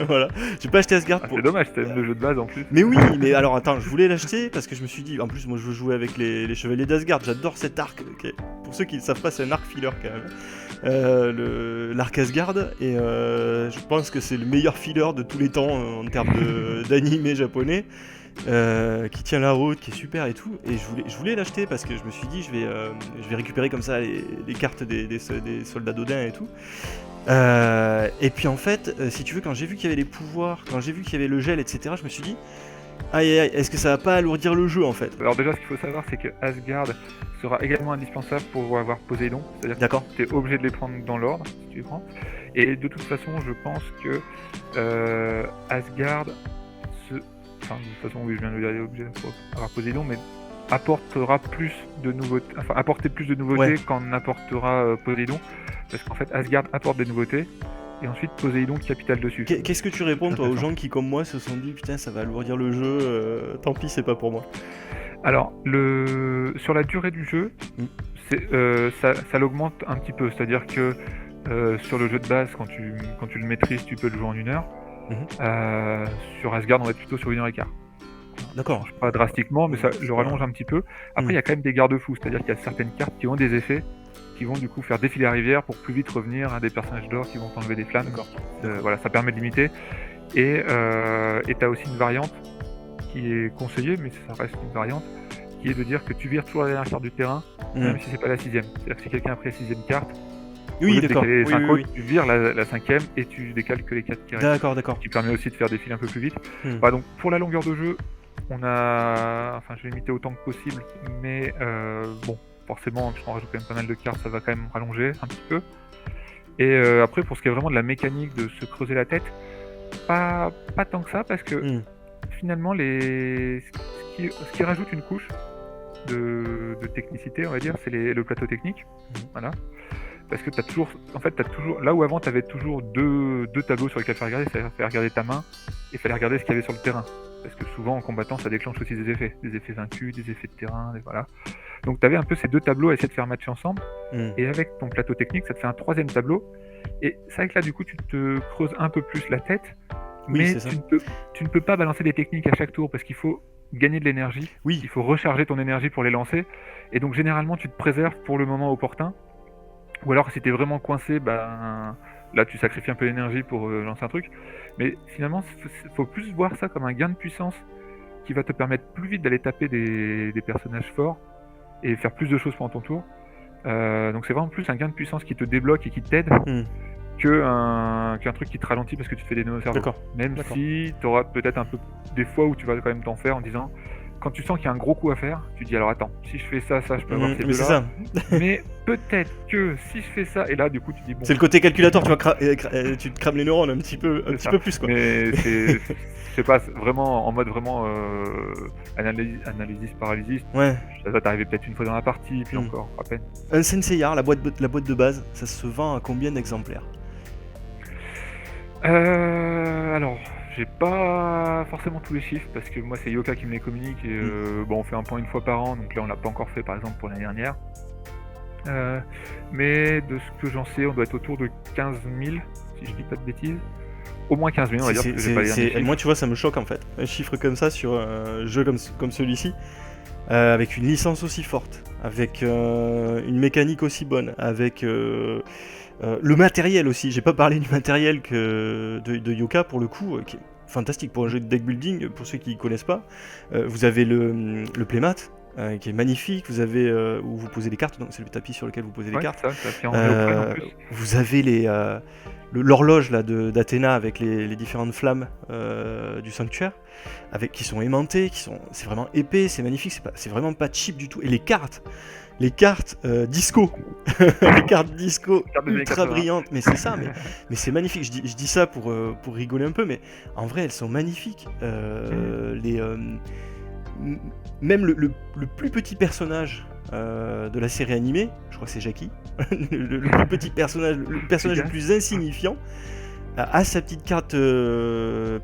Voilà, j'ai pas acheté Asgard Ah, pour... c'est dommage, t'aimes le jeu de base en plus. Mais oui, mais alors attends, je voulais l'acheter parce que je me suis dit, en plus moi je veux jouer avec les chevaliers d'Asgard, j'adore cet arc. Ok. Pour ceux qui ne savent pas, c'est un arc filler quand même. L'arc Asgard, et je pense que c'est le meilleur filler de tous les temps en termes d'anime japonais. Qui tient la route, qui est super et tout. Et je voulais l'acheter parce que je me suis dit, je vais récupérer comme ça les cartes des soldats d'Odin et tout. Et puis en fait, si tu veux, quand j'ai vu qu'il y avait les pouvoirs, quand j'ai vu qu'il y avait le gel, etc., je me suis dit, aïe aïe aïe, est-ce que ça va pas alourdir le jeu en fait? Alors déjà, ce qu'il faut savoir, c'est que Asgard sera également indispensable pour avoir Poséidon. C'est-à-dire D'accord. que tu es obligé de les prendre dans l'ordre, si tu les prends. Et de toute façon, je pense que Asgard, enfin, de toute façon, oui, je viens de le dire, il est obligé pour avoir Poséidon, mais apportera plus de nouveautés, enfin apporter plus de nouveautés Ouais. qu'en apportera Poséidon, parce qu'en fait Asgard apporte des nouveautés, et ensuite Poséidon capitale dessus. Qu'est-ce que tu réponds toi aux gens qui comme moi se sont dit putain ça va alourdir le jeu, tant pis c'est pas pour moi? Alors, sur la durée du jeu, ça l'augmente un petit peu, c'est-à-dire que sur le jeu de base, quand tu le maîtrises, tu peux le jouer en 1 heure. Sur Asgard, on va être plutôt sur 1h15. D'accord. Pas drastiquement, mais ça le rallonge un petit peu. Après, il y a quand même des garde-fous, c'est-à-dire qu'il y a certaines cartes qui ont des effets qui vont du coup faire défiler la rivière pour plus vite revenir à des personnages d'or qui vont t'enlever des flammes. D'accord. Voilà, ça permet de limiter. Et t'as aussi une variante qui est conseillée, mais ça reste une variante, qui est de dire que tu vires toujours la dernière carte du terrain, même si c'est pas la 6ème. C'est-à-dire que si quelqu'un a pris la 6ème carte, Au Oui, lieu de d'accord. décaler les Oui, 5 oui, autres, oui. tu vires la cinquième et tu décales que les 4 qui restent. D'accord, d'accord. Ce qui permet aussi de faire des fils un peu plus vite. Hmm. Voilà, donc pour la longueur de jeu, je vais limiter autant que possible, mais bon, forcément, je rajoute quand même pas mal de cartes, ça va quand même rallonger un petit peu. Et après, pour ce qui est vraiment de la mécanique de se creuser la tête, pas tant que ça, parce que Hmm. finalement, ce qui rajoute une couche de technicité, on va dire, c'est le plateau technique. Voilà. Parce que t'as toujours, là où avant t'avais toujours deux tableaux sur lesquels faire regarder, c'est-à-dire faire regarder ta main et fallait regarder ce qu'il y avait sur le terrain. Parce que souvent en combattant, ça déclenche aussi des effets vaincus, des effets de terrain, voilà. Donc t'avais un peu ces deux tableaux à essayer de faire matcher ensemble. Et avec ton plateau technique, ça te fait un troisième tableau. Et c'est vrai que là, du coup, tu te creuses un peu plus la tête, Oui, mais c'est ça. tu ne peux pas balancer des techniques à chaque tour parce qu'il faut gagner de l'énergie. Oui. Il faut recharger ton énergie pour les lancer. Et donc généralement, tu te préserves pour le moment opportun. Ou alors, si t'es vraiment coincé, ben là, tu sacrifies un peu d'énergie pour lancer un truc. Mais finalement, faut plus voir ça comme un gain de puissance qui va te permettre plus vite d'aller taper des personnages forts et faire plus de choses pendant ton tour. Donc c'est vraiment plus un gain de puissance qui te débloque et qui t'aide qu'un truc qui te ralentit parce que tu te fais des nœuds au cerveau. D'accord. Même D'accord. si tu auras peut-être un peu des fois où tu vas quand même t'en faire en disant, quand tu sens qu'il y a un gros coup à faire, tu dis alors attends, si je fais ça, je peux avoir ces Mais c'est deux-là. ça. Mais peut-être que si je fais ça, et là du coup tu dis bon. C'est le côté calculateur, tu vois, tu te crames les neurones un petit peu plus, quoi. Mais c'est, je sais pas, en mode vraiment analysis paralysis. Ouais. Ça va t'arriver peut-être une fois dans la partie, puis encore à peine. Un Senseiya, la boîte de base, ça se vend à combien d'exemplaires? Alors, j'ai pas forcément tous les chiffres parce que moi c'est Yoka qui me les communique et on fait un point une fois par an, donc là on l'a pas encore fait par exemple pour l'année dernière. Mais de ce que j'en sais, on doit être autour de 15 000, si je dis pas de bêtises. Au moins 15 000, on va dire, parce que j'ai pas les derniers chiffres. Moi, tu vois, ça me choque en fait. Un chiffre comme ça sur un jeu comme celui-ci, avec une licence aussi forte, avec une mécanique aussi bonne, avec le matériel aussi. J'ai pas parlé du matériel de Yoka pour le coup, qui est fantastique pour un jeu de deck building. Pour ceux qui connaissent pas, vous avez le playmat. Qui est magnifique, vous avez où vous posez les cartes, donc c'est le tapis sur lequel vous posez les cartes. Ça en plus. Vous avez l'horloge là d'Athéna avec les différentes flammes du sanctuaire, qui sont aimantées, c'est vraiment épais, c'est magnifique, c'est vraiment pas cheap du tout. Et les cartes disco, les cartes disco ultra brillantes, mais c'est ça, mais c'est magnifique. Je dis ça pour rigoler un peu, mais en vrai elles sont magnifiques. Même le plus petit personnage de la série animée, je crois que c'est Jackie, le plus petit personnage, le personnage le plus insignifiant, a sa petite carte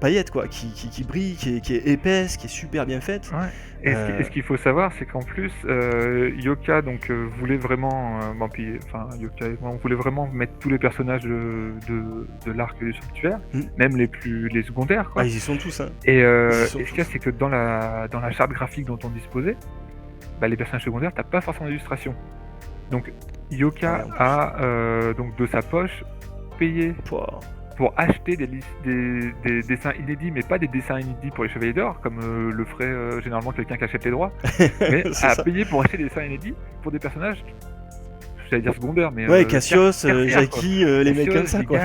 paillette, quoi, qui brille, qui est épaisse, qui est super bien faite. Ouais. Et ce qu'il faut savoir, c'est qu'en plus, Yoka voulait vraiment, Yoka voulait vraiment mettre tous les personnages de l'arc du sanctuaire, même les secondaires, quoi. Ah, ils y sont tous, hein. Et ce qu'il y a, c'est que dans la charte graphique dont on disposait, les personnages secondaires, t'as pas forcément d'illustration. Donc Yoka a de sa poche payé pour acheter des dessins inédits, mais pas des dessins inédits pour les Chevaliers d'Or, comme le ferait généralement quelqu'un qui achète les droits, mais a payé pour acheter des dessins inédits pour des personnages, j'allais dire secondaires, mais... Ouais, Cassios, Jackie, les mecs comme ça, quoi.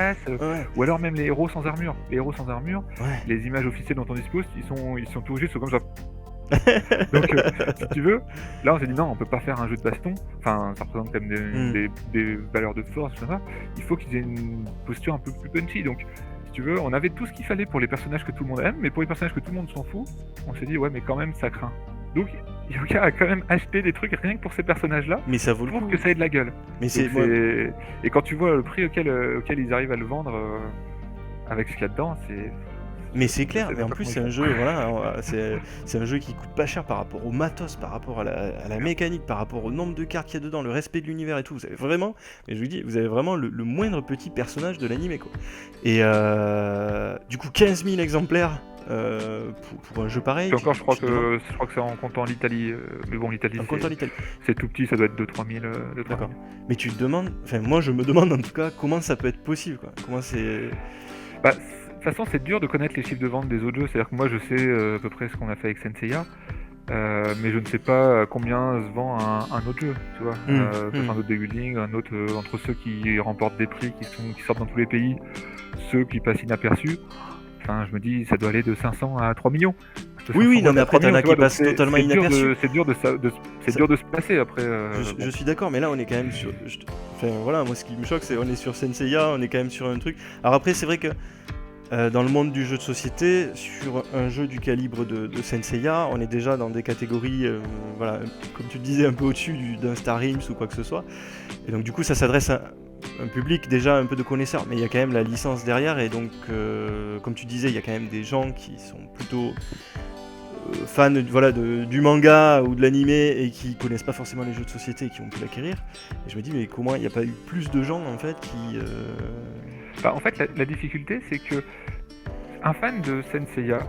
Ou alors même les héros sans armure. Les héros sans armure, les images officielles dont on dispose, ils sont tout juste comme ça. Donc, si tu veux, là on s'est dit non, on peut pas faire un jeu de baston. Enfin, ça représente quand même des valeurs de force, tout ça. Il faut qu'ils aient une posture un peu plus punchy. Donc, si tu veux, on avait tout ce qu'il fallait pour les personnages que tout le monde aime, mais pour les personnages que tout le monde s'en fout, on s'est dit ouais, mais quand même ça craint. Donc, Yoka a quand même acheté des trucs rien que pour ces personnages-là. Mais ça vaut le coup. Pour que ça ait de la gueule. Mais Et quand tu vois le prix auquel ils arrivent à le vendre avec ce qu'il y a dedans, c'est. Mais c'est clair, mais en plus c'est un jeu, voilà, c'est un jeu qui coûte pas cher par rapport au matos, par rapport à la mécanique, par rapport au nombre de cartes qu'il y a dedans, le respect de l'univers et tout. Vous avez vraiment, mais je vous dis, vous avez vraiment le moindre petit personnage de l'animé, quoi. Et du coup 15 000 exemplaires pour un jeu pareil. Et encore, je crois que c'est en comptant l'Italie, mais bon, l'Italie c'est tout petit, ça doit être 2-3 000. D'accord. Mais tu te demandes, enfin moi je me demande en tout cas comment ça peut être possible, quoi. Comment c'est. De toute façon, c'est dur de connaître les chiffres de vente des autres jeux. C'est-à-dire que moi, je sais à peu près ce qu'on a fait avec Senseiya. mais je ne sais pas combien se vend un autre jeu, tu vois. Mmh. Un autre deck building, un autre entre ceux qui remportent des prix, qui sortent dans tous les pays, ceux qui passent inaperçus. Enfin, je me dis, ça doit aller de 500 à 3 millions. De Oui, 500 non, mais à après, 3 t'en millions, as tu qui vois, donc passent totalement inaperçus. c'est dur de se passer après. Je suis d'accord, mais là, on est quand même sur. Enfin, voilà, moi, ce qui me choque, c'est on est sur Senseiya, on est quand même sur un truc. Alors après, c'est vrai que dans le monde du jeu de société, sur un jeu du calibre de Senseiya, on est déjà dans des catégories, voilà, comme tu le disais, un peu au-dessus d'un Star Realms ou quoi que ce soit. Et donc, du coup, ça s'adresse à un public déjà un peu de connaisseurs, mais il y a quand même la licence derrière, et donc, comme tu disais, il y a quand même des gens qui sont plutôt fans voilà, du manga ou de l'animé et qui connaissent pas forcément les jeux de société et qui ont pu l'acquérir. Et je me dis, mais comment il n'y a pas eu plus de gens en fait qui. Bah, en fait, la difficulté, c'est que un fan de Senseiya,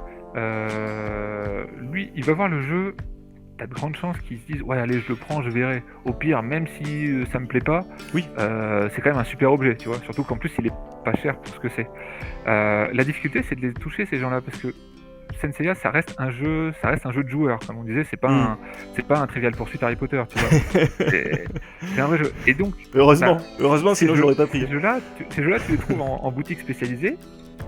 lui, il va voir le jeu. T'as de grandes chances qu'ils se disent ouais allez je le prends, je verrai. Au pire, même si ça me plaît pas, Oui. C'est quand même un super objet, tu vois. Surtout qu'en plus il est pas cher pour ce que c'est. La difficulté c'est de les toucher ces gens-là parce que Senseiya ça reste un jeu de joueur, comme on disait. C'est pas un Trivial Pursuit Harry Potter, tu vois. c'est un vrai jeu. Et donc heureusement sinon je l'aurais pas pris. Ces jeux-là tu les trouves en boutique spécialisée,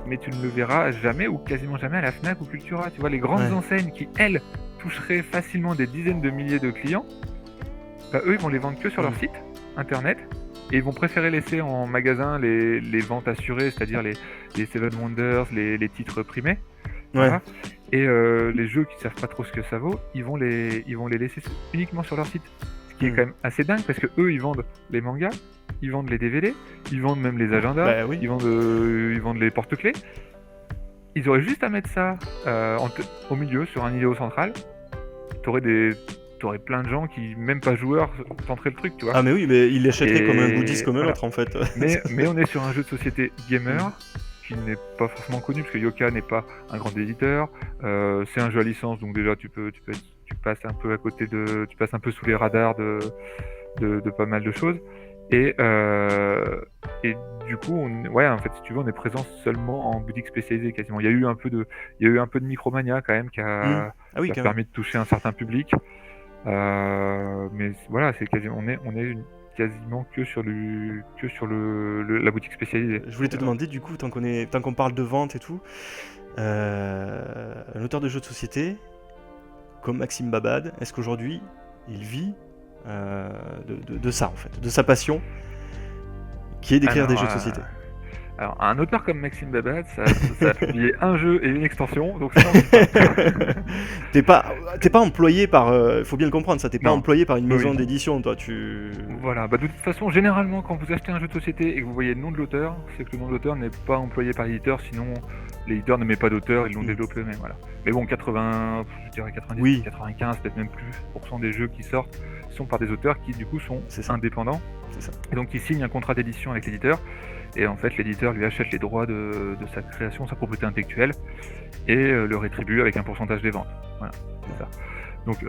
mais tu ne le verras jamais ou quasiment jamais à la Fnac ou Cultura. Tu vois les grandes enseignes qui elles toucheraient facilement des dizaines de milliers de clients, bah, eux ils vont les vendre que sur leur site internet et ils vont préférer laisser en magasin les ventes assurées, c'est-à-dire les Seven Wonders, les titres primés. Voilà. Et les jeux qui savent pas trop ce que ça vaut, ils vont les laisser uniquement sur leur site. Ce qui est quand même assez dingue parce que eux ils vendent les mangas, ils vendent les DVD, ils vendent même les agendas, ils vendent les porte-clés. Ils auraient juste à mettre ça au milieu sur un îlot central. T'aurais plein de gens qui, même pas joueurs, tenteraient le truc, tu vois. Ah mais oui, mais ils l'achèteraient comme un goodies comme un autre en fait. Mais on est sur un jeu de société gamer qui n'est pas forcément connu parce que Yoka n'est pas un grand éditeur. C'est un jeu à licence, donc déjà tu passes un peu à côté tu passes un peu sous les radars de pas mal de choses. Et du coup, en fait, si tu veux, on est présent seulement en boutique spécialisée quasiment. Il y a eu un peu de Micromania quand même qui a permis de toucher un certain public. Mais voilà, c'est quasiment, on est quasiment que sur la boutique spécialisée. Je voulais te demander du coup, tant qu'on parle de vente et tout, un auteur de jeux de société comme Maxime Babad, est-ce qu'aujourd'hui il vit de ça en fait, de sa passion qui est d'écrire des jeux de société? Alors, un auteur comme Maxime Babad, ça a publié un jeu et une extension, donc ça T'es pas employé par... faut bien le comprendre, ça, t'es pas employé par une maison d'édition, toi, Voilà, bah de toute façon, généralement, quand vous achetez un jeu de société et que vous voyez le nom de l'auteur, c'est que le nom de l'auteur n'est pas employé par l'éditeur, sinon l'éditeur ne met pas d'auteur, ils l'ont développé eux-mêmes, voilà. Mais bon, 90, oui. 95, peut-être même plus, % des jeux qui sortent sont par des auteurs qui, du coup, sont indépendants. C'est ça. Et donc, ils signent un contrat d'édition avec l'éditeur. Et en fait, l'éditeur lui achète les droits de sa création, sa propriété intellectuelle, et le rétribue avec un pourcentage des ventes. Voilà, c'est ça. Donc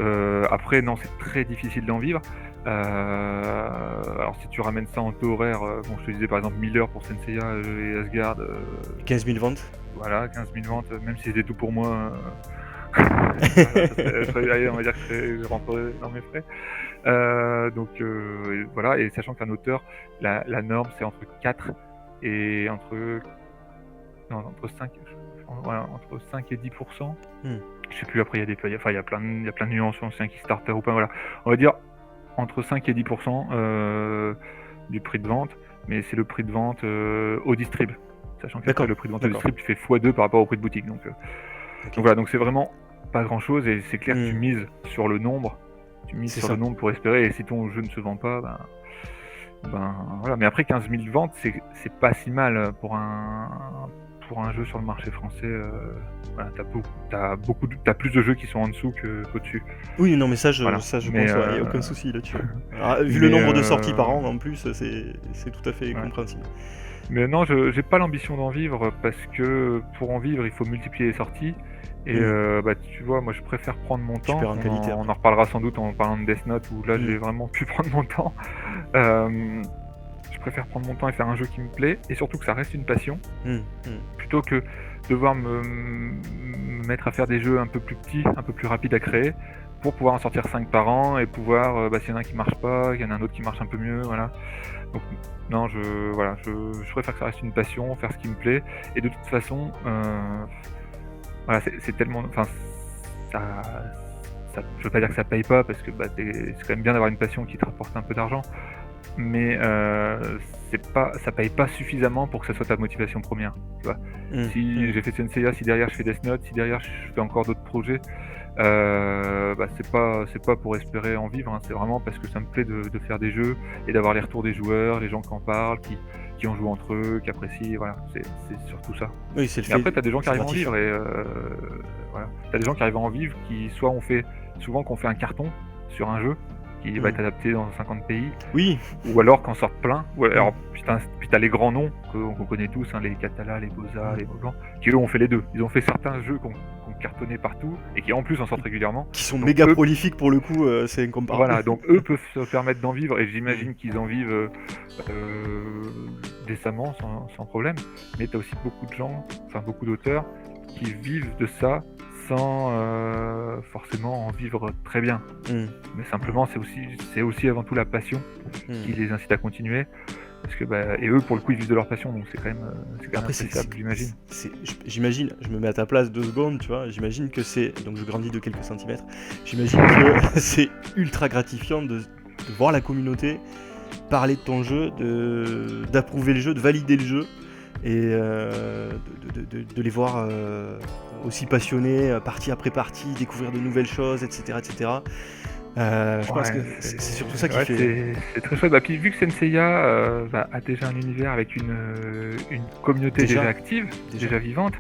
après, non, c'est très difficile d'en vivre. Alors si tu ramènes ça en taux horaire, bon, je te disais par exemple 1000 heures pour Senseiya et Asgard. 15 000 ventes. Voilà, 15 000 ventes, même si c'était tout pour moi. On va dire que je rentrerais dans mes frais. Donc voilà, et sachant qu'un auteur, la norme c'est entre 4 et entre 5 et 10%. Je sais plus, après il y a plein de nuances, c'est un Kickstarter ou pas, voilà. On va dire entre 5 et 10% du prix de vente, mais c'est le prix de vente au distrib. Sachant que le prix de vente au distrib, tu fais x2 par rapport au prix de boutique. Donc voilà, donc c'est vraiment pas grand chose, et c'est clair que tu mises sur le nombre. Tu mises sur le nombre pour espérer, et si ton jeu ne se vend pas, ben voilà. Mais après 15 000 ventes, c'est pas si mal pour un jeu sur le marché français. Voilà, t'as plus de jeux qui sont en dessous qu'au-dessus. Oui, non, mais ça je pense, il n'y a aucun souci là-dessus. Vu le nombre de sorties par an, en plus, c'est tout à fait compréhensible. Mais non, j'ai pas l'ambition d'en vivre, parce que pour en vivre, il faut multiplier les sorties. Et tu vois, moi je préfère prendre mon temps. On en reparlera sans doute en parlant de Death Note, où là j'ai vraiment pu prendre mon temps. Je préfère prendre mon temps et faire un jeu qui me plaît, et surtout que ça reste une passion, plutôt que devoir me mettre à faire des jeux un peu plus petits, un peu plus rapides à créer, pour pouvoir en sortir 5 par an et pouvoir, s'il y en a un qui marche pas, il y en a un autre qui marche un peu mieux, voilà. Donc non, je préfère que ça reste une passion, faire ce qui me plaît. Et de toute façon, voilà, c'est tellement, enfin, je veux pas dire que ça paye pas parce que c'est quand même bien d'avoir une passion qui te rapporte un peu d'argent, mais ça paye pas suffisamment pour que ça soit ta motivation première, tu vois. Si j'ai fait Senseiya, si derrière je fais Death Note, si derrière je fais encore d'autres projets, c'est pas pour espérer en vivre, hein. C'est vraiment parce que ça me plaît de faire des jeux et d'avoir les retours des joueurs, les gens qui en parlent, qui en jouent entre eux, qui apprécient, voilà, c'est surtout ça. Oui, c'est le Et fait. après, t'as des gens qui c'est arrivent à en gratifiant. vivre et voilà. T'as des gens qui arrivent à en vivre qui souvent qu'on fait un carton sur un jeu qui va être adapté dans 50 pays, Oui, ou alors qu'en sortent plein. Ou alors, puis t'as les grands noms qu'on connaît tous, hein, les Catala, les Boza, les Blancs, qui eux ont fait les deux. Ils ont fait certains jeux qui ont cartonné partout et qui en plus en sortent régulièrement. qui sont Donc, méga eux, prolifiques pour le coup, c'est incomparable. voilà, donc eux peuvent se permettre d'en vivre et j'imagine qu'ils en vivent décemment, sans problème. Mais t'as aussi beaucoup de gens, enfin beaucoup d'auteurs qui vivent de ça sans forcément en vivre très bien. Mais simplement, c'est aussi avant tout la passion qui les incite à continuer. Parce que, et eux, pour le coup, ils vivent de leur passion, donc c'est quand même Après, appréciable, j'imagine. j'imagine, je me mets à ta place 2 secondes, tu vois, j'imagine que donc je grandis de quelques centimètres, j'imagine que c'est ultra gratifiant de voir la communauté parler de ton jeu, d'approuver le jeu, de valider le jeu, et de les voir aussi passionnés, partie après partie, découvrir de nouvelles choses, etc. etc. Je pense que c'est surtout ça qui fait... C'est très chouette. Puis vu que Senseiya a déjà un univers avec une communauté déjà active, déjà vivante,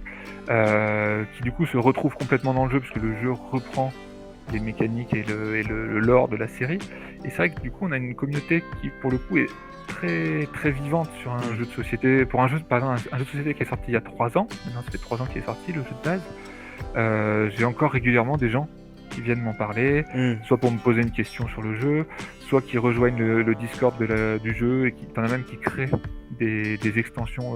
qui du coup se retrouve complètement dans le jeu, parce que le jeu reprend les mécaniques et le lore de la série. Et c'est vrai que du coup on a une communauté qui pour le coup est très très vivante sur un jeu de société. Pour un jeu, par exemple, un jeu de société qui est sorti il y a 3 ans, maintenant ça fait 3 ans qu'il est sorti, le jeu de base, j'ai encore régulièrement des gens qui viennent m'en parler, soit pour me poser une question sur le jeu, soit qui rejoignent le Discord du jeu, et t'en as même qui créent des extensions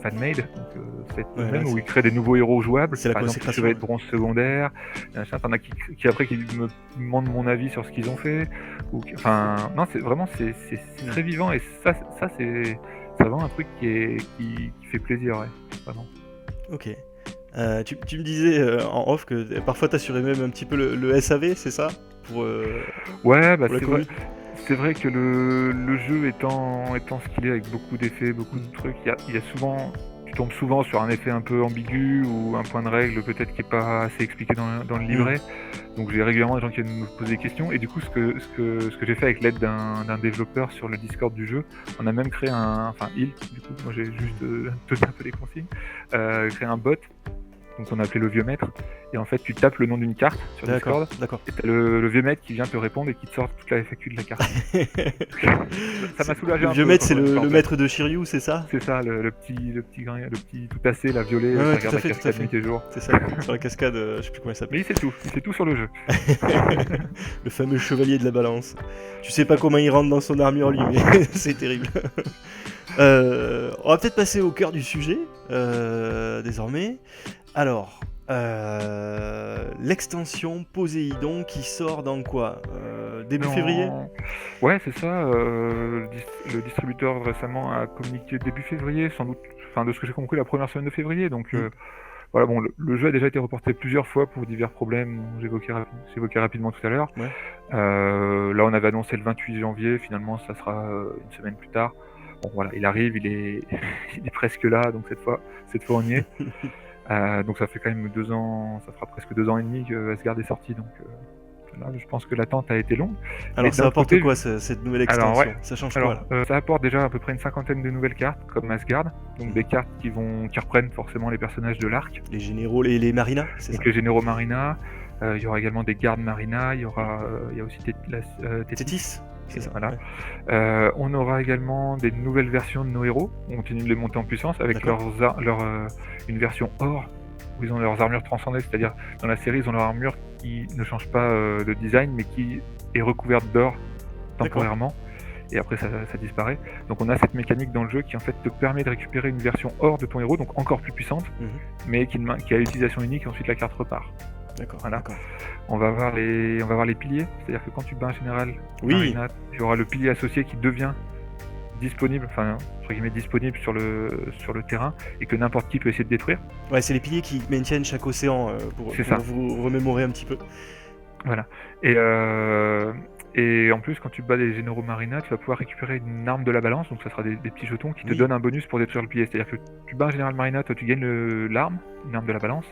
fan-made, donc faites eux-mêmes, où ils créent des nouveaux héros jouables. C'est la par exemple, consécration. ça va être bronze secondaire, t'en as qui après qui me demandent mon avis sur ce qu'ils ont fait. Enfin, non, c'est vraiment c'est très vivant, et ça c'est vraiment un truc qui fait plaisir, ouais, vraiment. Ok. Tu me disais en off que parfois t'assurais même un petit peu le SAV, c'est ça Ouais, pour c'est vrai. C'est vrai que le jeu étant ce qu'il est, avec beaucoup d'effets, beaucoup de trucs, il y a souvent, tu tombes souvent sur un effet un peu ambigu ou un point de règle peut-être qui est pas assez expliqué dans le livret. Donc j'ai régulièrement des gens qui viennent me poser des questions, et du coup ce que j'ai fait avec l'aide d'un développeur sur le Discord du jeu, on a même créé du coup moi j'ai juste donné un peu les consignes, créé un bot. Donc on a appelé le vieux maître, et en fait tu tapes le nom d'une carte sur Discord, et t'as le vieux maître qui vient te répondre et qui te sort toute la FAQ de la carte. Ça m'a soulagé un peu. Le vieux maître, c'est le maître de Shiryu, c'est ça? C'est ça, le petit tout assez, la violet, ouais, qui regarde la cascade nuit et jour. C'est ça, sur la cascade, je sais plus comment elle s'appelle. Mais il sait tout sur le jeu. Le fameux chevalier de la balance. Tu sais pas comment il rentre dans son armure lui, mais c'est terrible. On va peut-être passer au cœur du sujet, désormais. Alors, l'extension Poséidon qui sort dans quoi, début février? Ouais, c'est ça. Le distributeur récemment a communiqué début février, sans doute, enfin de ce que j'ai compris, la première semaine de février. Donc voilà, bon, le jeu a déjà été reporté plusieurs fois pour divers problèmes, j'évoquais rapidement tout à l'heure. Ouais. Là, on avait annoncé le 28 janvier, finalement ça sera une semaine plus tard. Bon voilà, il arrive, il est presque là, donc cette fois on y est. Donc ça fait quand même 2 ans, ça fera presque 2 ans et demi que Asgard est sorti, donc là je pense que l'attente a été longue. Alors ça apporte quoi cette nouvelle extension? Alors, ouais. Ça change quoi là? Ça apporte déjà à peu près une 50aine de nouvelles cartes comme Asgard, donc des cartes qui reprennent forcément les personnages de l'arc. Les généraux, les Marina, c'est ça? Les généraux Marina, il y aura également des gardes Marina, il y a aussi Tétis. C'est ça, voilà. Ouais. On aura également des nouvelles versions de nos héros. On continue de les monter en puissance avec une version or, où ils ont leurs armures transcendées, c'est-à-dire dans la série ils ont leur armure qui ne change pas de design, mais qui est recouverte d'or temporairement. Et après ça disparaît. Donc on a cette mécanique dans le jeu qui en fait te permet de récupérer une version or de ton héros, donc encore plus puissante, mais qui a l'utilisation unique, et ensuite la carte repart. D'accord, Voilà. d'accord. On va avoir les piliers, c'est-à-dire que quand tu bats un général Oui, Marina, tu auras le pilier associé qui devient disponible, enfin entre guillemets disponible sur le terrain et que n'importe qui peut essayer de détruire. ouais, c'est les piliers qui maintiennent chaque océan C'est pour ça. vous remémorer un petit peu. Voilà. Et en plus, quand tu bats des généraux Marina, tu vas pouvoir récupérer une arme de la balance, donc ça sera des petits jetons qui te Oui. donnent un bonus pour détruire le pilier. C'est-à-dire que tu bats un général Marina, toi tu gagnes l'arme, une arme de la balance,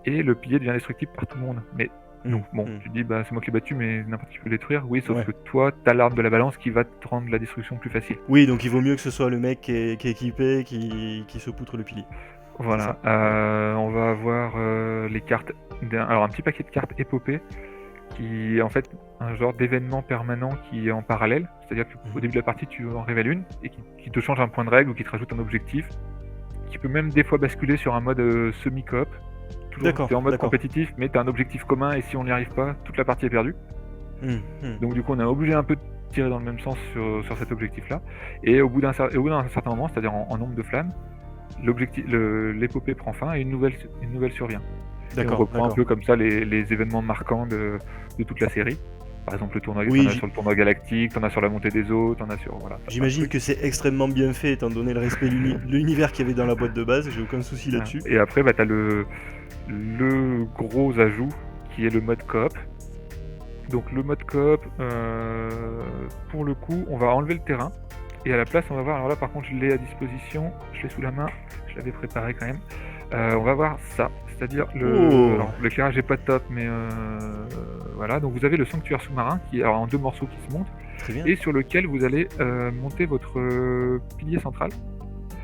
et le pilier devient destructible par tout le monde. Mais donc bon, tu te dis bah c'est moi qui l'ai battu, mais n'importe qui peut le détruire. Oui, sauf Ouais. que toi, t'as l'arme de la balance qui va te rendre la destruction plus facile. Oui, donc il vaut mieux que ce soit le mec qui est équipé, qui se poutre le pilier. Voilà. On va avoir les cartes. Alors un petit paquet de cartes épopées qui est en fait un genre d'événement permanent qui est en parallèle. C'est-à-dire qu'au début de la partie, tu en révèles une et qui te change un point de règle ou qui te rajoute un objectif, qui peut même des fois basculer sur un mode semi-coop. D'accord, T'es en mode d'accord. compétitif, mais t'as un objectif commun et si on n'y arrive pas, toute la partie est perdue. Donc du coup, on est obligé un peu de tirer dans le même sens sur cet objectif-là. Et au bout d'un certain moment, c'est-à-dire en nombre de flammes, l'épopée prend fin et une nouvelle survient. Et on D'accord, reprend un d'accord. peu comme ça les événements marquants de toute la série. Par exemple, le tournoi, Oui, t'en as sur le tournoi galactique, t'en as sur la montée des eaux, t'en as sur voilà. J'imagine que c'est extrêmement bien fait étant donné le respect de l'univers qu'il y avait dans la boîte de base, j'ai aucun souci là-dessus. Et après, bah, t'as le gros ajout qui est le mode coop. Donc le mode coop, pour le coup, on va enlever le terrain et à la place, on va voir. Alors là, par contre, je l'ai à disposition, je l'ai sous la main, je l'avais préparé quand même. On va voir ça, c'est-à-dire alors, l'éclairage est pas top, mais voilà. Donc vous avez le sanctuaire sous-marin qui est en 2 morceaux qui se montent. Très bien. Et sur lequel vous allez monter votre pilier central.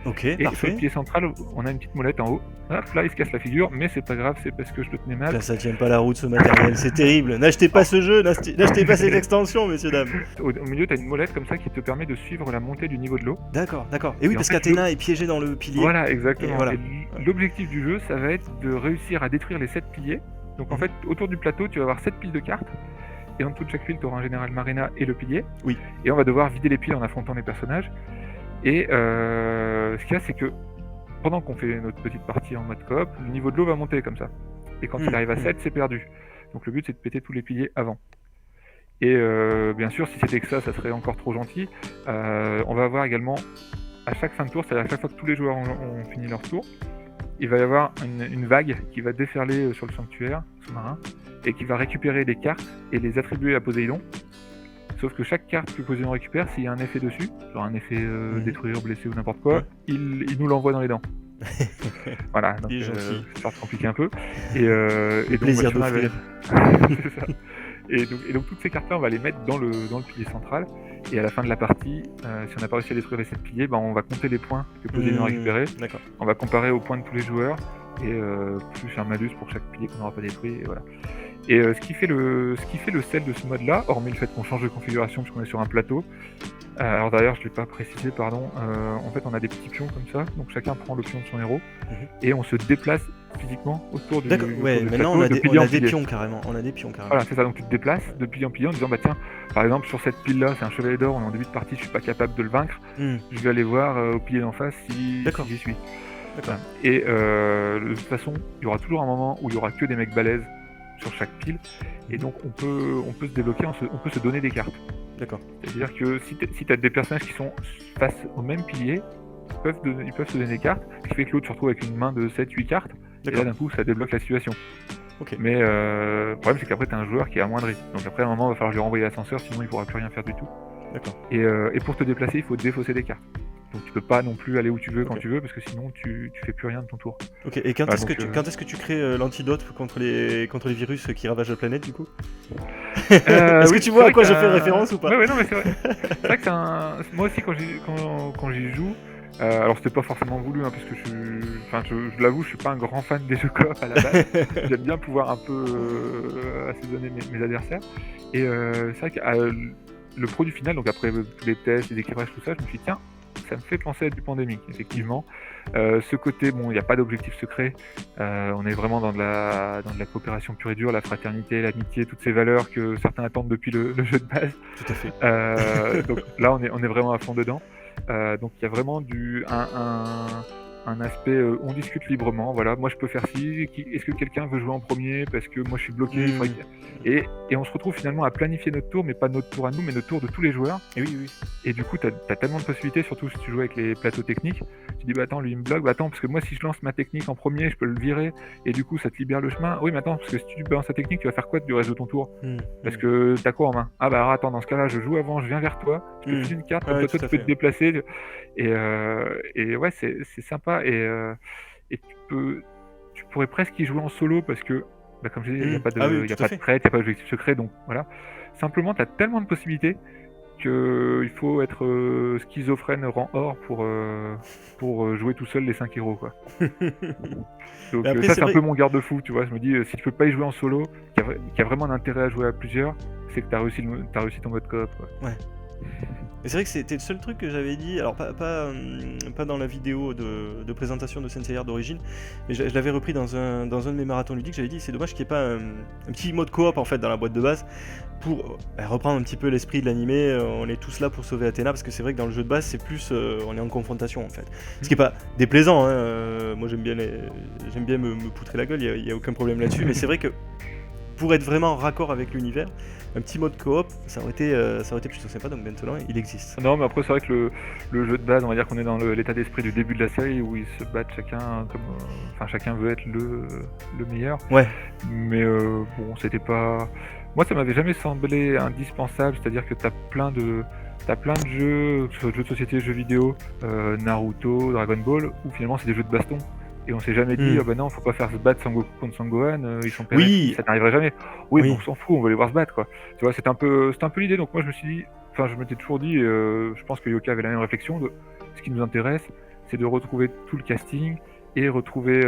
Ok, Et sur parfait. le pilier central, on a une petite molette en haut. Hop, là, il se casse la figure, mais c'est pas grave, c'est parce que je le tenais mal. Là, ça tient pas la route ce matériel, c'est terrible. N'achetez pas ce jeu, n'achetez pas cette extension, messieurs, dames. Au milieu, tu as une molette comme ça qui te permet de suivre la montée du niveau de l'eau. D'accord, d'accord. Et oui, Et parce en fait, qu'Athéna est piégée dans le pilier. Voilà, exactement. Et voilà. Et l'objectif du jeu, ça va être de réussir à détruire les 7 piliers. Donc en fait, autour du plateau, tu vas avoir 7 piles de cartes. Et en dessous de chaque pile, tu auras un général Marina et le pilier. Oui. Et on va devoir vider les piles en affrontant les personnages. Et ce qu'il y a, c'est que pendant qu'on fait notre petite partie en mode coop, le niveau de l'eau va monter comme ça. Et quand il arrive à 7, c'est perdu. Donc le but, c'est de péter tous les piliers avant. Et bien sûr, si c'était que ça serait encore trop gentil. On va avoir également, à chaque fin de tour, c'est-à-dire à chaque fois que tous les joueurs ont fini leur tour, il va y avoir une vague qui va déferler sur le sanctuaire sous-marin et qui va récupérer les cartes et les attribuer à Poséidon. Sauf que chaque carte que Poséidon récupère, s'il y a un effet dessus, genre un effet détruire, blesser ou n'importe quoi, il nous l'envoie dans les dents. Voilà, donc ça se complique un peu. Et donc, plaisir d'offrir. C'est ça. Et donc toutes ces cartes-là, on va les mettre dans le pilier central. Et à la fin de la partie, si on n'a pas réussi à détruire les 7 piliers, bah, on va compter les points que Poséidon a récupérés. D'accord. On va comparer aux points de tous les joueurs et plus un malus pour chaque pilier qu'on n'aura pas détruit. Et voilà. Et ce qui fait le sel de ce mode-là, hormis le fait qu'on change de configuration puisqu'on est sur un plateau. Alors d'ailleurs, je ne l'ai pas précisé, pardon. En fait, on a des petits pions comme ça, donc chacun prend le pion de son héros et on se déplace physiquement autour du. D'accord. Ouais, maintenant on a des pions carrément. On a des pions carrément. Voilà, c'est ça. Donc tu te déplaces de pilier en pilier en disant bah tiens, par exemple sur cette pile-là, c'est un chevalier d'or. On est en début de partie, je suis pas capable de le vaincre. Je vais aller voir au pilier d'en face si j'y suis. Voilà. Et de toute façon, il y aura toujours un moment où il y aura que des mecs balèzes sur chaque pile, et donc on peut se débloquer, on peut se donner des cartes. D'accord. C'est-à-dire que si tu as des personnages qui sont face au même pilier, ils peuvent se donner des cartes, ce qui fait que l'autre se retrouve avec une main de 7-8 cartes, et là d'un coup ça débloque la situation. Okay. Mais le problème c'est qu'après tu as un joueur qui est amoindri, donc après à un moment il va falloir lui renvoyer l'ascenseur, sinon il pourra plus rien faire du tout. D'accord. Et pour te déplacer, il faut défausser des cartes. Donc tu peux pas non plus aller où tu veux quand tu veux, parce que sinon tu fais plus rien de ton tour. Ok, et quand est-ce que tu crées l'antidote contre les virus qui ravagent la planète du coup? Est-ce que tu vois à quoi je fais référence ou pas? Ouais, non mais c'est vrai. C'est vrai que moi aussi quand j'y joue, alors c'était pas forcément voulu, hein, parce que je l'avoue, je suis pas un grand fan des jeux coop à la base. J'aime bien pouvoir un peu assaisonner mes adversaires. Et c'est vrai que le produit final, donc après tous les tests, les équilibrages, tout ça, je me suis dit tiens, ça me fait penser à du Pandémique, effectivement. Ce côté, bon, il n'y a pas d'objectif secret. On est vraiment dans de la coopération pure et dure, la fraternité, l'amitié, toutes ces valeurs que certains attendent depuis le jeu de base. Tout à fait. Donc là, on est vraiment à fond dedans. Donc il y a vraiment un un aspect on discute librement, voilà, moi je peux faire ci, est-ce que quelqu'un veut jouer en premier parce que moi je suis bloqué, il faudrait et on se retrouve finalement à planifier notre tour, mais pas notre tour à nous, mais notre tour de tous les joueurs. Et oui, oui. Et du coup, t'as tellement de possibilités, surtout si tu joues avec les plateaux techniques. Tu dis, bah attends, lui il me bloque, bah attends, parce que moi si je lance ma technique en premier, je peux le virer, et du coup ça te libère le chemin. Oui, mais attends, parce que si tu balances ta technique, tu vas faire quoi du reste de ton tour? Parce que t'as quoi en main? Ah bah alors, attends, dans ce cas-là, je joue avant, je viens vers toi, je te file une carte, comme Ouais, ça, toi tout à tu peux fait. te déplacer. Et ouais, c'est sympa, et tu pourrais presque y jouer en solo, parce que, bah, comme je disais, il n'y a pas Ah oui, de, y a tout à pas de fait. prête, il n'y a pas d'objectif secret, donc voilà. Simplement, t'as tellement de possibilités qu'il faut être schizophrène rang or pour jouer tout seul les 5 héros, quoi. Donc Mais après, ça c'est c'est un vrai. peu mon garde-fou, tu vois. Je me dis si tu peux pas y jouer en solo, qu'il y a vraiment un intérêt à jouer à plusieurs, c'est que t'as réussi ton mode coop, quoi. Ouais. Et c'est vrai que c'était le seul truc que j'avais dit, alors pas dans la vidéo de présentation de Senseiya d'origine, mais je l'avais repris dans un de mes marathons ludiques. J'avais dit c'est dommage qu'il n'y ait pas un petit mode coop en fait dans la boîte de base pour reprendre un petit peu l'esprit de l'animé. On est tous là pour sauver Athéna, parce que c'est vrai que dans le jeu de base c'est plus on est en confrontation en fait, ce qui est pas déplaisant, hein. Moi j'aime bien me poutrer la gueule, il y a aucun problème là-dessus, mais c'est vrai que pour être vraiment en raccord avec l'univers, un petit mode coop, ça aurait été plutôt sympa. Donc maintenant il existe. Non, mais après c'est vrai que le jeu de base, on va dire qu'on est dans l'état d'esprit du début de la série où ils se battent chacun comme, enfin chacun veut être le meilleur. Ouais. Mais bon, c'était pas. Moi, ça m'avait jamais semblé indispensable. C'est-à-dire que t'as plein de jeux, que ce soit jeux de société, jeux vidéo, Naruto, Dragon Ball, où finalement c'est des jeux de baston. Et on s'est jamais dit, ah bah non, faut pas faire se battre Sangoku contre Sangohan, ils sont pérés, Oui. ça n'arriverait jamais. Oui, Oui. mais on s'en fout, on va les voir se battre, quoi. Tu vois, c'était un peu l'idée. Donc moi, je me suis dit, enfin, je m'étais toujours dit, je pense que Yoka avait la même réflexion, de ce qui nous intéresse, c'est de retrouver tout le casting et retrouver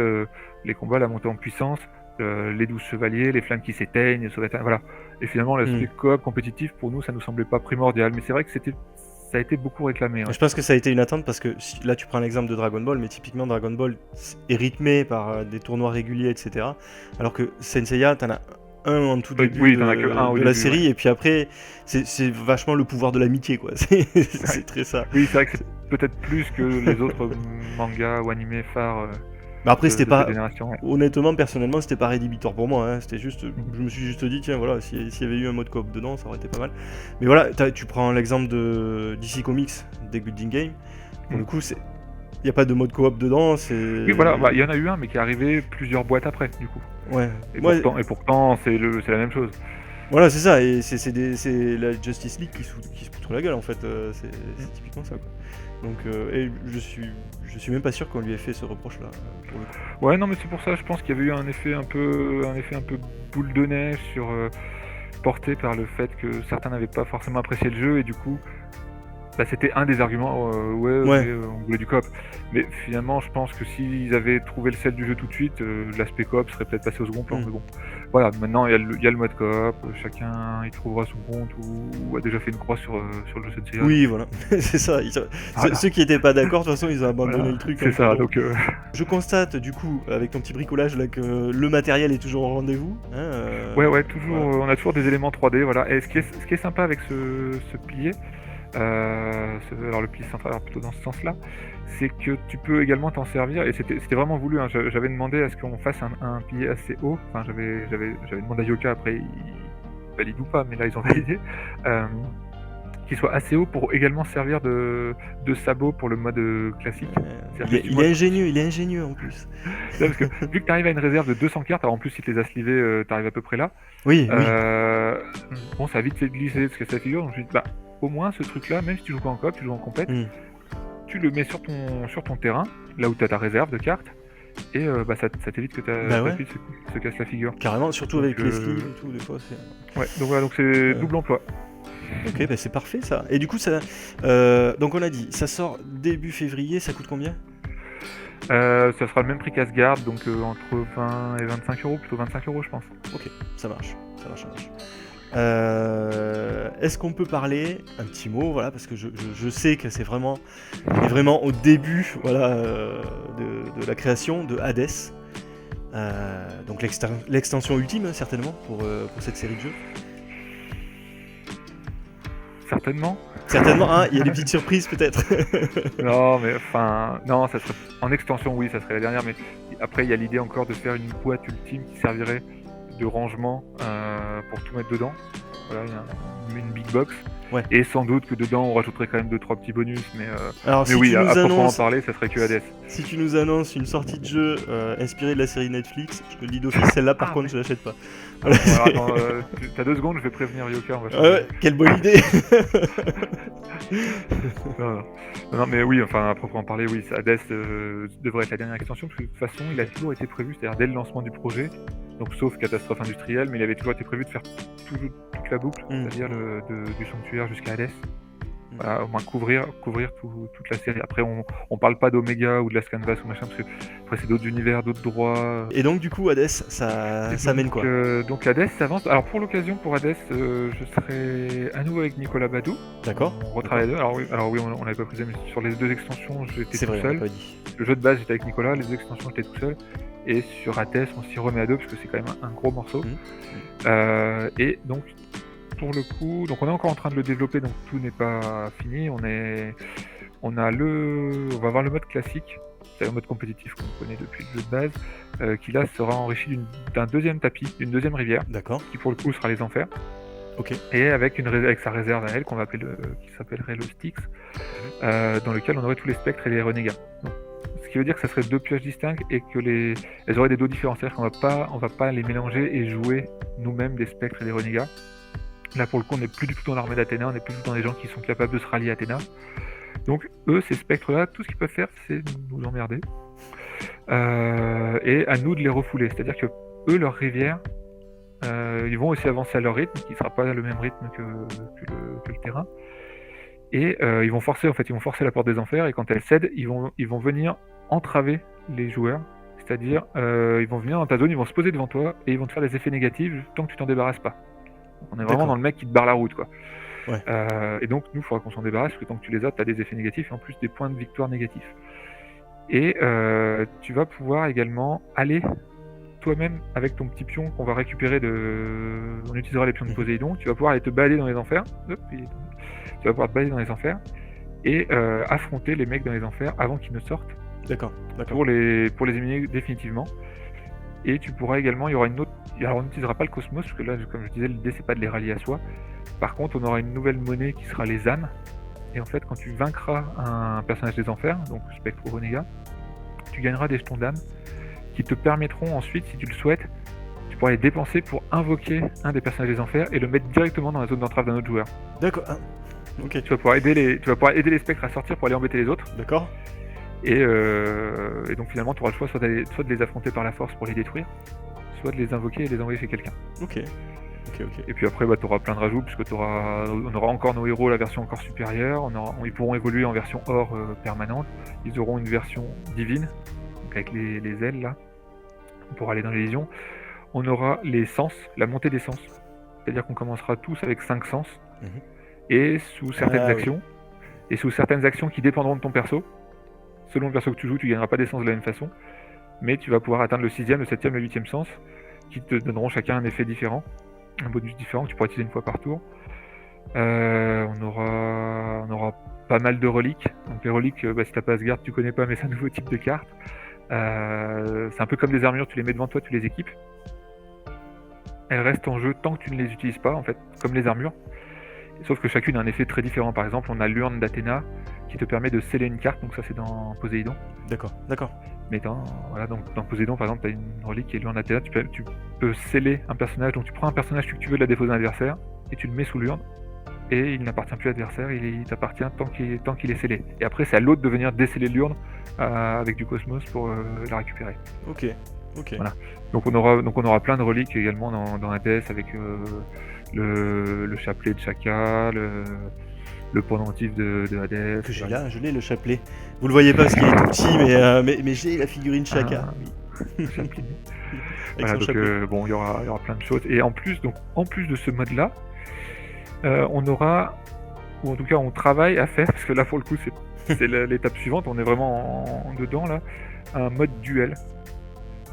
les combats, la montée en puissance, les 12 chevaliers, les flammes qui s'éteignent, voilà. Et finalement, l'aspect coop compétitif, pour nous, ça nous semblait pas primordial. Mais c'est vrai que ça a été beaucoup réclamé. Ouais. Je pense que ça a été une attente, parce que là tu prends l'exemple de Dragon Ball, mais typiquement Dragon Ball est rythmé par des tournois réguliers, etc. Alors que Senseiya, t'en as un en tout début t'en as que un au de début, la série, ouais. Et puis après c'est vachement le pouvoir de l'amitié, quoi. C'est très ça. Oui, c'est vrai que c'est peut-être plus que les autres mangas ou animés phares. Mais après, c'était pas. Ouais. Honnêtement, personnellement, c'était pas rédhibitoire pour moi. Hein. C'était juste. Je me suis juste dit, tiens, voilà, s'il y avait eu un mode coop dedans, ça aurait été pas mal. Mais voilà, tu prends l'exemple de DC Comics, des Good Game. Pour le coup, il n'y a pas de mode coop dedans. Oui, voilà, il y en a eu un, mais qui est arrivé plusieurs boîtes après, du coup. Ouais. Et pourtant c'est la même chose. Voilà, c'est ça. Et c'est la Justice League qui se poutre la gueule, en fait. C'est typiquement ça, quoi. Donc, et je suis même pas sûr qu'on lui ait fait ce reproche-là, pour le coup. Ouais, non, mais c'est pour ça, je pense qu'il y avait eu un effet un peu boule de neige porté par le fait que certains n'avaient pas forcément apprécié le jeu, et du coup, bah, c'était un des arguments, on voulait du coop. Mais finalement, je pense que s'ils avaient trouvé le sel du jeu tout de suite, l'aspect coop serait peut-être passé au second plan. Mais bon, voilà, maintenant il y a le mode coop, chacun y trouvera son compte ou a déjà fait une croix sur le jeu Senseiya. Oui, voilà, c'est ça. Voilà. Ceux qui n'étaient pas d'accord, de toute façon, ils ont abandonné le truc. C'est ça, donc. Je constate, du coup, avec ton petit bricolage là, que le matériel est toujours au rendez-vous. Hein, Ouais, toujours. Voilà. On a toujours des éléments 3D, voilà. Et ce qui est sympa avec ce pilier. Alors le pilier central, plutôt dans ce sens-là, c'est que tu peux également t'en servir, et c'était vraiment voulu, hein. J'avais demandé à ce qu'on fasse un pilier assez haut, enfin j'avais demandé à Yoka, après il valide ou pas, mais là ils ont validé, qu'il soit assez haut pour également servir de sabot pour le mode classique. Il est ingénieux en plus. Là, parce que vu que tu arrives à une réserve de 200 cartes, alors en plus si tu les as slivées, tu arrives à peu près là. Oui. Bon, ça a vite fait glisser parce que ça figure, donc je me dis, bah au moins ce truc là, même si tu joues pas en coop, tu joues en compète, tu le mets sur ton terrain, là où tu as ta réserve de cartes, et ça t'évite que ta file se casse la figure. Carrément, surtout donc, avec les sleeves et tout, des fois c'est... Ouais, donc voilà, donc c'est double emploi. Ok, bah c'est parfait ça. Et du coup, ça, donc on a dit, ça sort début février, ça coûte combien ? Ça sera le même prix qu'Asgard, donc entre 20 et 25 €, plutôt 25 € je pense. Ok, ça marche. Est-ce qu'on peut parler un petit mot, voilà, parce que je sais que c'est vraiment au début, voilà, de la création de Hades, donc l'extension ultime certainement pour cette série de jeux. certainement. Certainement, hein, il y a des petites surprises peut-être. Non, mais enfin, non, ça serait en extension, oui, ça serait la dernière, mais après, il y a l'idée encore de faire une boîte ultime qui servirait de rangement pour tout mettre dedans. Voilà, il y a une big box. Ouais. Et sans doute que dedans, on rajouterait quand même 2-3 petits bonus, Alors, mais si oui, tu à nous proprement annonces, parler, ça serait que Hades. si tu nous annonces une sortie de jeu inspirée de la série Netflix, je te le dis d'office, celle-là par Ah, contre ouais. je l'achète pas. Bon, alors, attends, t'as 2 secondes, je vais prévenir Yoka, on va Ah changer. ouais, quelle bonne idée. Non, non, mais oui, enfin, à proprement parler, oui, Hades devrait être la dernière extension, parce que de toute façon, il a toujours été prévu, c'est-à-dire dès le lancement du projet, donc sauf catastrophe industrielle, mais il avait toujours été prévu de faire toute la boucle, c'est-à-dire du sanctuaire jusqu'à Hades. Voilà, au moins couvrir toute la série. Après, on parle pas d'Omega ou de Last Canvas ou machin, parce que après c'est d'autres univers, d'autres droits. Et donc du coup Hades, ça mène quoi? Donc Hades s'avance. Alors pour l'occasion, pour Hades, je serai à nouveau avec Nicolas Badou. D'accord. On retravaille les deux. Alors oui, on n'avait pas précisé, mais sur les 2 extensions, j'étais C'est tout vrai, on l'a seul. pas dit. Le jeu de base, j'étais avec Nicolas, les 2 extensions, j'étais tout seul. Et sur Hades, on s'y remet à 2 parce que c'est quand même un gros morceau. Et donc pour le coup, donc on est encore en train de le développer, donc tout n'est pas fini. On va avoir le mode classique, c'est le mode compétitif qu'on connaît depuis le jeu de base, qui là sera enrichi d'un deuxième tapis, d'une deuxième rivière, D'accord. qui pour le coup sera les enfers. Ok. Et avec sa réserve à elle qu'on va appeler qui s'appellerait le Styx, dans lequel on aurait tous les spectres et les renégats. Donc, ce qui veut dire que ça serait 2 pioches distinctes et que elles auraient des dos différents, c'est-à-dire qu'on va pas les mélanger et jouer nous-mêmes des spectres et des renégats. Là, pour le coup, on n'est plus du tout dans l'armée d'Athéna, on n'est plus du tout dans des gens qui sont capables de se rallier à Athéna. Donc, eux, ces spectres-là, tout ce qu'ils peuvent faire, c'est nous emmerder. Et à nous de les refouler. C'est-à-dire que eux, leur rivière, ils vont aussi avancer à leur rythme, qui ne sera pas le même rythme que le terrain. Et ils vont forcer la porte des enfers, et quand elle cède, ils vont venir entraver les joueurs. C'est-à-dire, ils vont venir dans ta zone, ils vont se poser devant toi, et ils vont te faire des effets négatifs tant que tu t'en débarrasses pas. On est vraiment dans le mec qui te barre la route, quoi. Ouais. Et donc, nous, il faudra qu'on s'en débarrasse, parce que tant que tu les as, tu as des effets négatifs, et en plus des points de victoire négatifs. Et tu vas pouvoir également aller toi-même avec ton petit pion qu'on va récupérer on utilisera les pions de Poséidon, tu vas pouvoir aller te balader dans les enfers. Tu vas pouvoir te balader dans les enfers et affronter les mecs dans les enfers avant qu'ils ne sortent. D'accord. Pour les éliminer définitivement. Et tu pourras également, il y aura une autre. Alors on n'utilisera pas le cosmos, parce que là, comme je disais, l'idée c'est pas de les rallier à soi. Par contre, on aura une nouvelle monnaie qui sera les âmes. Et en fait, quand tu vaincras un personnage des enfers, donc Spectre ou Renégat, tu gagneras des jetons d'âme qui te permettront ensuite, si tu le souhaites, tu pourras les dépenser pour invoquer un des personnages des enfers et le mettre directement dans la zone d'entrave d'un autre joueur. D'accord. Ah. Ok. Tu vas pouvoir aider les spectres à sortir pour aller embêter les autres. D'accord. Et donc finalement, tu auras le choix soit de les affronter par la force pour les détruire, soit de les invoquer et les envoyer chez quelqu'un. Ok. Et puis après, tu auras plein de rajouts, puisque on aura encore nos héros, la version encore supérieure, ils pourront évoluer en version or permanente, ils auront une version divine, donc avec les ailes là, pour aller dans les légions. On aura les sens, la montée des sens, c'est-à-dire qu'on commencera tous avec 5 sens, et sous certaines actions, et sous certaines actions qui dépendront de ton perso. Selon le perso que tu joues, tu gagneras pas des sens de la même façon, mais tu vas pouvoir atteindre le 6e, le 7e, le 8e sens, qui te donneront chacun un effet différent, un bonus différent que tu pourras utiliser une fois par tour. On aura pas mal de reliques. Donc les reliques, si t'as pas Asgard, tu connais pas, mais c'est un nouveau type de carte. C'est un peu comme des armures, tu les mets devant toi, tu les équipes. Elles restent en jeu tant que tu ne les utilises pas, en fait, comme les armures. Sauf que chacune a un effet très différent. Par exemple, on a l'urne d'Athéna qui te permet de sceller une carte, donc ça c'est dans Poséidon. D'accord. Mais dans Poséidon, par exemple, tu as une relique qui est l'urne d'Athéna, tu peux sceller un personnage, donc tu prends un personnage que tu veux de la défausse d'un adversaire, et tu le mets sous l'urne, et il n'appartient plus à l'adversaire, il t'appartient tant qu'il est scellé. Et après, c'est à l'autre de venir déceler l'urne avec du cosmos pour la récupérer. Ok. Voilà. Donc on aura plein de reliques également dans Hades, avec le chapelet de Chaka, le pendentif de Hades. Que j'ai là, je l'ai le chapelet. Vous le voyez pas parce qu'il est tout petit, mais j'ai la figurine Chaka. Voilà, donc il y aura plein de choses. Et en plus de ce mode-là, on aura, ou en tout cas on travaille à faire, parce que là pour le coup c'est l'étape suivante, on est vraiment dedans là, un mode duel.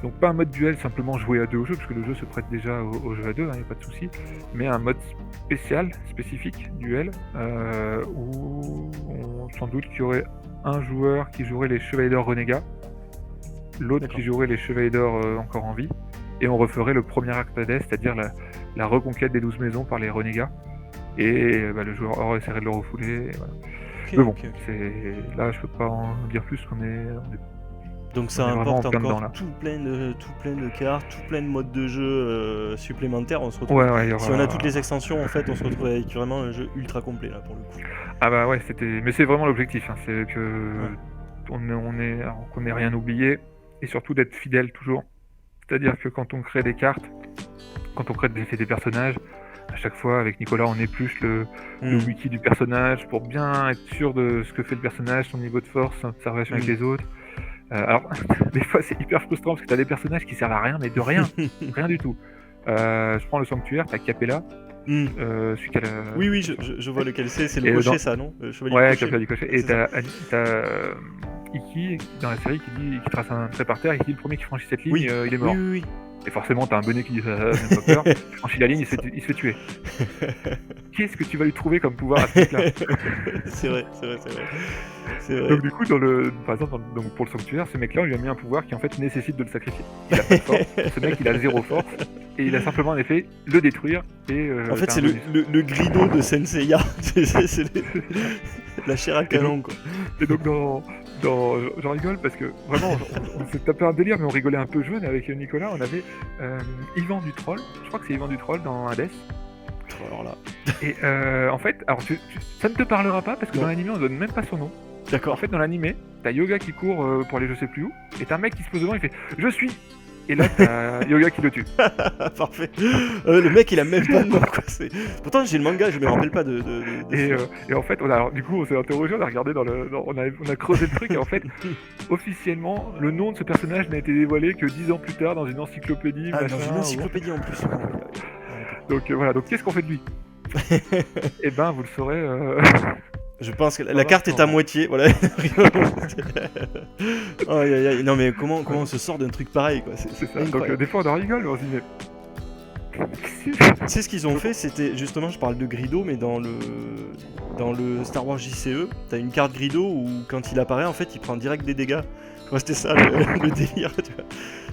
Donc pas un mode duel simplement jouer à deux au jeu, parce que le jeu se prête déjà au jeu à deux, il n'y a pas de souci, mais un mode spécial, spécifique, duel, où sans doute qu'il y aurait un joueur qui jouerait les Chevaliers d'Or renégats, l'autre qui jouerait les Chevaliers d'Or encore en vie, et on referait le premier acte d'Hadès, c'est-à-dire la reconquête des 12 maisons par les renégats, et le joueur or essaierait de le refouler, et voilà. Mais bon, là je peux pas en dire plus, qu'on est donc ça importe encore dedans, tout plein de cartes, tout plein de modes de jeu supplémentaires. On se retrouve. Si on a toutes les extensions, en fait, on se retrouve avec vraiment un jeu ultra complet là pour le coup. Ah bah ouais, mais c'est vraiment l'objectif, hein, c'est que qu'on n'ait rien oublié, et surtout d'être fidèle toujours. C'est-à-dire que quand on crée des cartes, quand on crée des personnages, à chaque fois avec Nicolas on épluche le wiki du personnage pour bien être sûr de ce que fait le personnage, son niveau de force, sa relation avec les autres. Alors, des fois c'est hyper frustrant parce que t'as des personnages qui servent à rien, mais de rien, rien du tout. Je prends le sanctuaire, t'as Capella, celui qui a la... Oui, je vois lequel c'est le cocher ça, non? Ouais, Capella du cocher, et t'as Iki dans la série qui trace un trait par terre et qui dit le premier qui franchit cette ligne, il est mort. Oui. Et forcément, t'as un bonnet qui dit ça, même pas peur, il franchit la ligne, il se fait tuer. Qu'est-ce que tu vas lui trouver comme pouvoir à ce truc-là? C'est vrai. Donc du coup, par exemple, pour le sanctuaire, ce mec-là, on lui a mis un pouvoir qui en fait nécessite de le sacrifier. Il a pas de force, ce mec il a 0 force, et il a simplement en effet le détruire, et... en fait c'est le Grido de Senseiya, c'est la chair à canon quoi. Et donc j'en rigole parce que vraiment on s'est tapé un délire, mais on rigolait un peu jeune avec Nicolas. On avait Yvan du Troll, je crois que c'est Yvan du Troll dans Hades. Alors là. Et en fait, ça ne te parlera pas parce que dans l'animé on donne même pas son nom. D'accord. En fait, dans l'animé, t'as Yoga qui court pour aller je sais plus où, et t'as un mec qui se pose devant, il fait « Je suis !» Et là, t'as Yoga qui le tue. Parfait. Le mec, il a même pas de nom, quoi. Pourtant, j'ai le manga, je me rappelle pas de et en fait, du coup, on s'est interrogé, on a regardé on a creusé le truc, et en fait, officiellement, le nom de ce personnage n'a été dévoilé que 10 ans plus tard dans une encyclopédie. Dans une encyclopédie en plus. Donc voilà, donc qu'est-ce qu'on fait de lui? Eh ben, vous le saurez... Je pense que la carte est à moitié, voilà. Non mais comment on se sort d'un truc pareil quoi? C'est ça. Donc des fois on en rigole, on se dit mais... Tu sais ce qu'ils ont fait, c'était justement, je parle de Grido, mais dans le Star Wars JCE, t'as une carte Grido où quand il apparaît en fait il prend direct des dégâts. Moi c'était ça le délire, tu vois.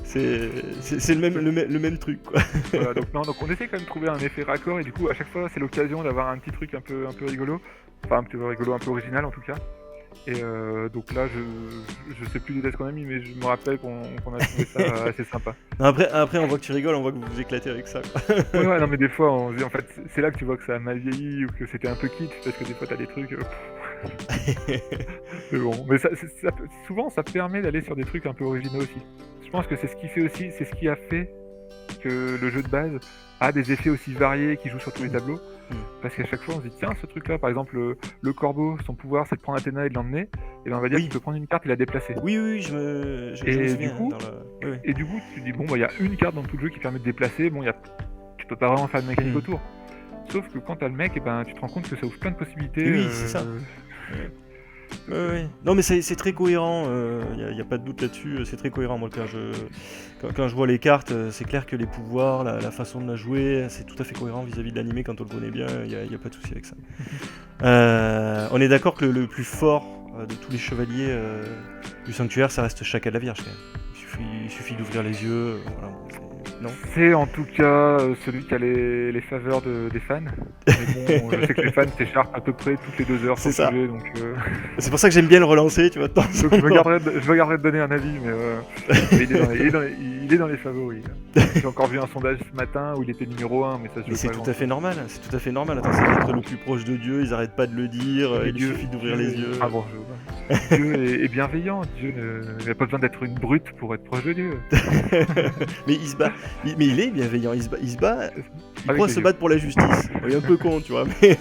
C'est le même truc quoi. Voilà, donc on essaie quand même de trouver un effet raccord, et du coup à chaque fois c'est l'occasion d'avoir un petit truc un peu rigolo. Enfin un peu rigolo, un peu original en tout cas. Et donc là je sais plus les dates qu'on a mis, mais je me rappelle qu'on a trouvé ça assez sympa. Après on voit que tu rigoles, on voit que vous vous éclatez avec ça quoi. Ouais non mais des fois on se dit en fait c'est là que tu vois que ça a mal vieilli ou que c'était un peu kitsch, parce que des fois t'as des trucs... Mais bon, mais souvent ça permet d'aller sur des trucs un peu originaux aussi. Je pense que c'est ce qui fait aussi, c'est ce qui a fait que le jeu de base a des effets aussi variés qui jouent sur tous les tableaux. Parce qu'à chaque fois on se dit tiens ce truc là par exemple le corbeau, son pouvoir c'est de prendre Athéna et de l'emmener, et ben on va dire qu'il peut prendre une carte et la déplacer. Oui je me souviens. Et du coup tu te dis bon il y a une carte dans tout le jeu qui permet de déplacer, tu peux pas vraiment faire de mécanique autour. Sauf que quand t'as le mec, et ben tu te rends compte que ça ouvre plein de possibilités. Oui c'est ça. Non mais c'est très cohérent, y a pas de doute là-dessus, c'est très cohérent. Moi quand je vois les cartes, c'est clair que les pouvoirs, la façon de la jouer, c'est tout à fait cohérent vis-à-vis de l'animé. Quand on le connaît bien, y a pas de souci avec ça. On est d'accord que le plus fort de tous les chevaliers du sanctuaire, ça reste Chaka de la Vierge quand même. Il suffit d'ouvrir les yeux, voilà. Non. C'est en tout cas celui qui a les faveurs des fans. Mais bon, je sais que les fans s'écharpent à peu près toutes les 2 heures sur le sujet, donc... C'est pour ça que j'aime bien le relancer, tu vois. Donc je me garderai de donner un avis, mais il est dans les favoris. J'ai encore vu un sondage ce matin où il était numéro 1, mais ça se joue c'est tout à fait normal, c'est tout à fait normal. Attends, c'est d'être le plus proche de Dieu, ils arrêtent pas de le dire, il suffit d'ouvrir les yeux. Ah bon, Dieu est bienveillant, Dieu n'a pas besoin d'être une brute pour être proche de Dieu. Mais il se bat. Mais il est bienveillant, il se bat, il croit se battre pour la justice. Il est un peu con, tu vois, mais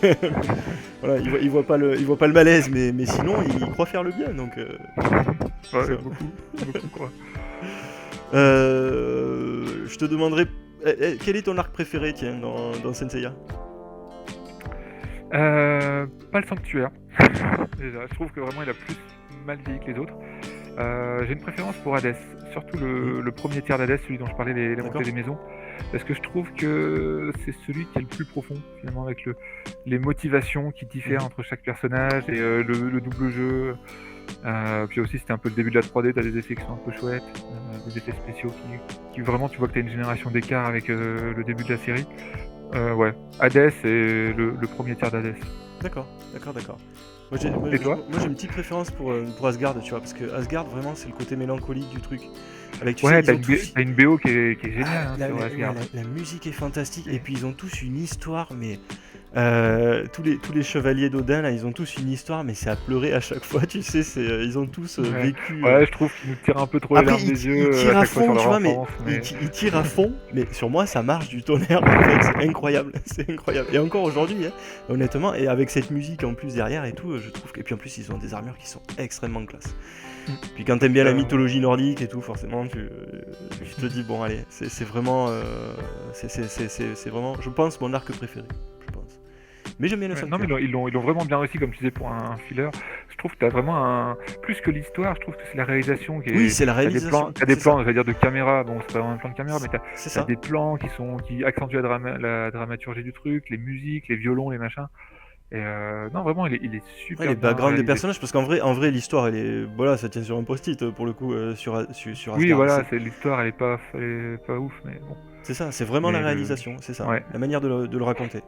voilà, il voit pas le malaise, mais sinon il croit faire le bien, donc. Ouais, beaucoup quoi. Je te demanderai, quel est ton arc préféré, tiens, dans Senseiya? Pas le sanctuaire. Déjà, je trouve que vraiment il a plus mal vieilli que les autres. J'ai une préférence pour Hades. surtout le premier tiers d'Hadès, celui dont je parlais, les D'accord. montées des maisons, parce que je trouve que c'est celui qui est le plus profond, finalement, avec les motivations qui diffèrent Mhm. entre chaque personnage et le double jeu. Puis aussi, c'était un peu le début de la 3D, t'as des effets qui sont un peu chouettes, des effets spéciaux qui vraiment, tu vois que t'as une génération d'écart avec le début de la série. Ouais, Hades et le premier tiers d'Hades. D'accord. Et toi? Moi, j'ai une petite préférence pour Asgard, tu vois, parce que Asgard, vraiment, c'est le côté mélancolique du truc. Avec, tu sais, Ouais, ils ont tous. t'as une BO qui est géniale Ah, hein, sur Asgard. la musique est fantastique, et Et- puis ils ont tous une histoire, mais tous les chevaliers d'Odin, là, ils ont tous une histoire, mais c'est à pleurer à chaque fois, tu sais, ils ont tous Ouais, vécu. ouais, je trouve qu'ils nous tirent un peu trop les Après, larmes des ils yeux à tirent à chaque fois sur fond, tu leur vois, mais enfance, mais ils tirent à fond, mais sur moi, ça marche du tonnerre, en fait, c'est incroyable, c'est incroyable. Et encore aujourd'hui, hein, honnêtement, et avec cette musique en plus derrière et tout, je trouve que... Et puis en plus, ils ont des armures qui sont extrêmement classe. Puis quand t'aimes bien la mythologie nordique et tout, forcément, tu te dis, bon, allez, c'est vraiment... c'est vraiment, je pense, mon arc préféré, je pense. Mais j'aime bien le ouais, non, mais sanctuaire. ils l'ont vraiment bien réussi, comme tu disais, pour un filler. Je trouve que t'as vraiment un. Plus que l'histoire, je trouve que c'est la réalisation qui Oui, est. c'est la réalisation, T'as des c'est ça. plans, je vais dire, de caméra. Bon, c'est pas vraiment un plan de caméra, mais C'est t'as ça. des plans qui accentuent la dramaturgie du truc, les musiques, les violons, les machins. Et non, vraiment, il est Ouais, super les bien backgrounds des réalisé. personnages, parce en vrai, l'histoire, elle est... Voilà, ça tient sur un post-it, pour le coup, sur Oui, Asgard. voilà, c'est l'histoire, elle est pas ouf, mais bon. C'est ça, c'est vraiment la Mais réalisation, c'est ça. ouais. La manière de le raconter.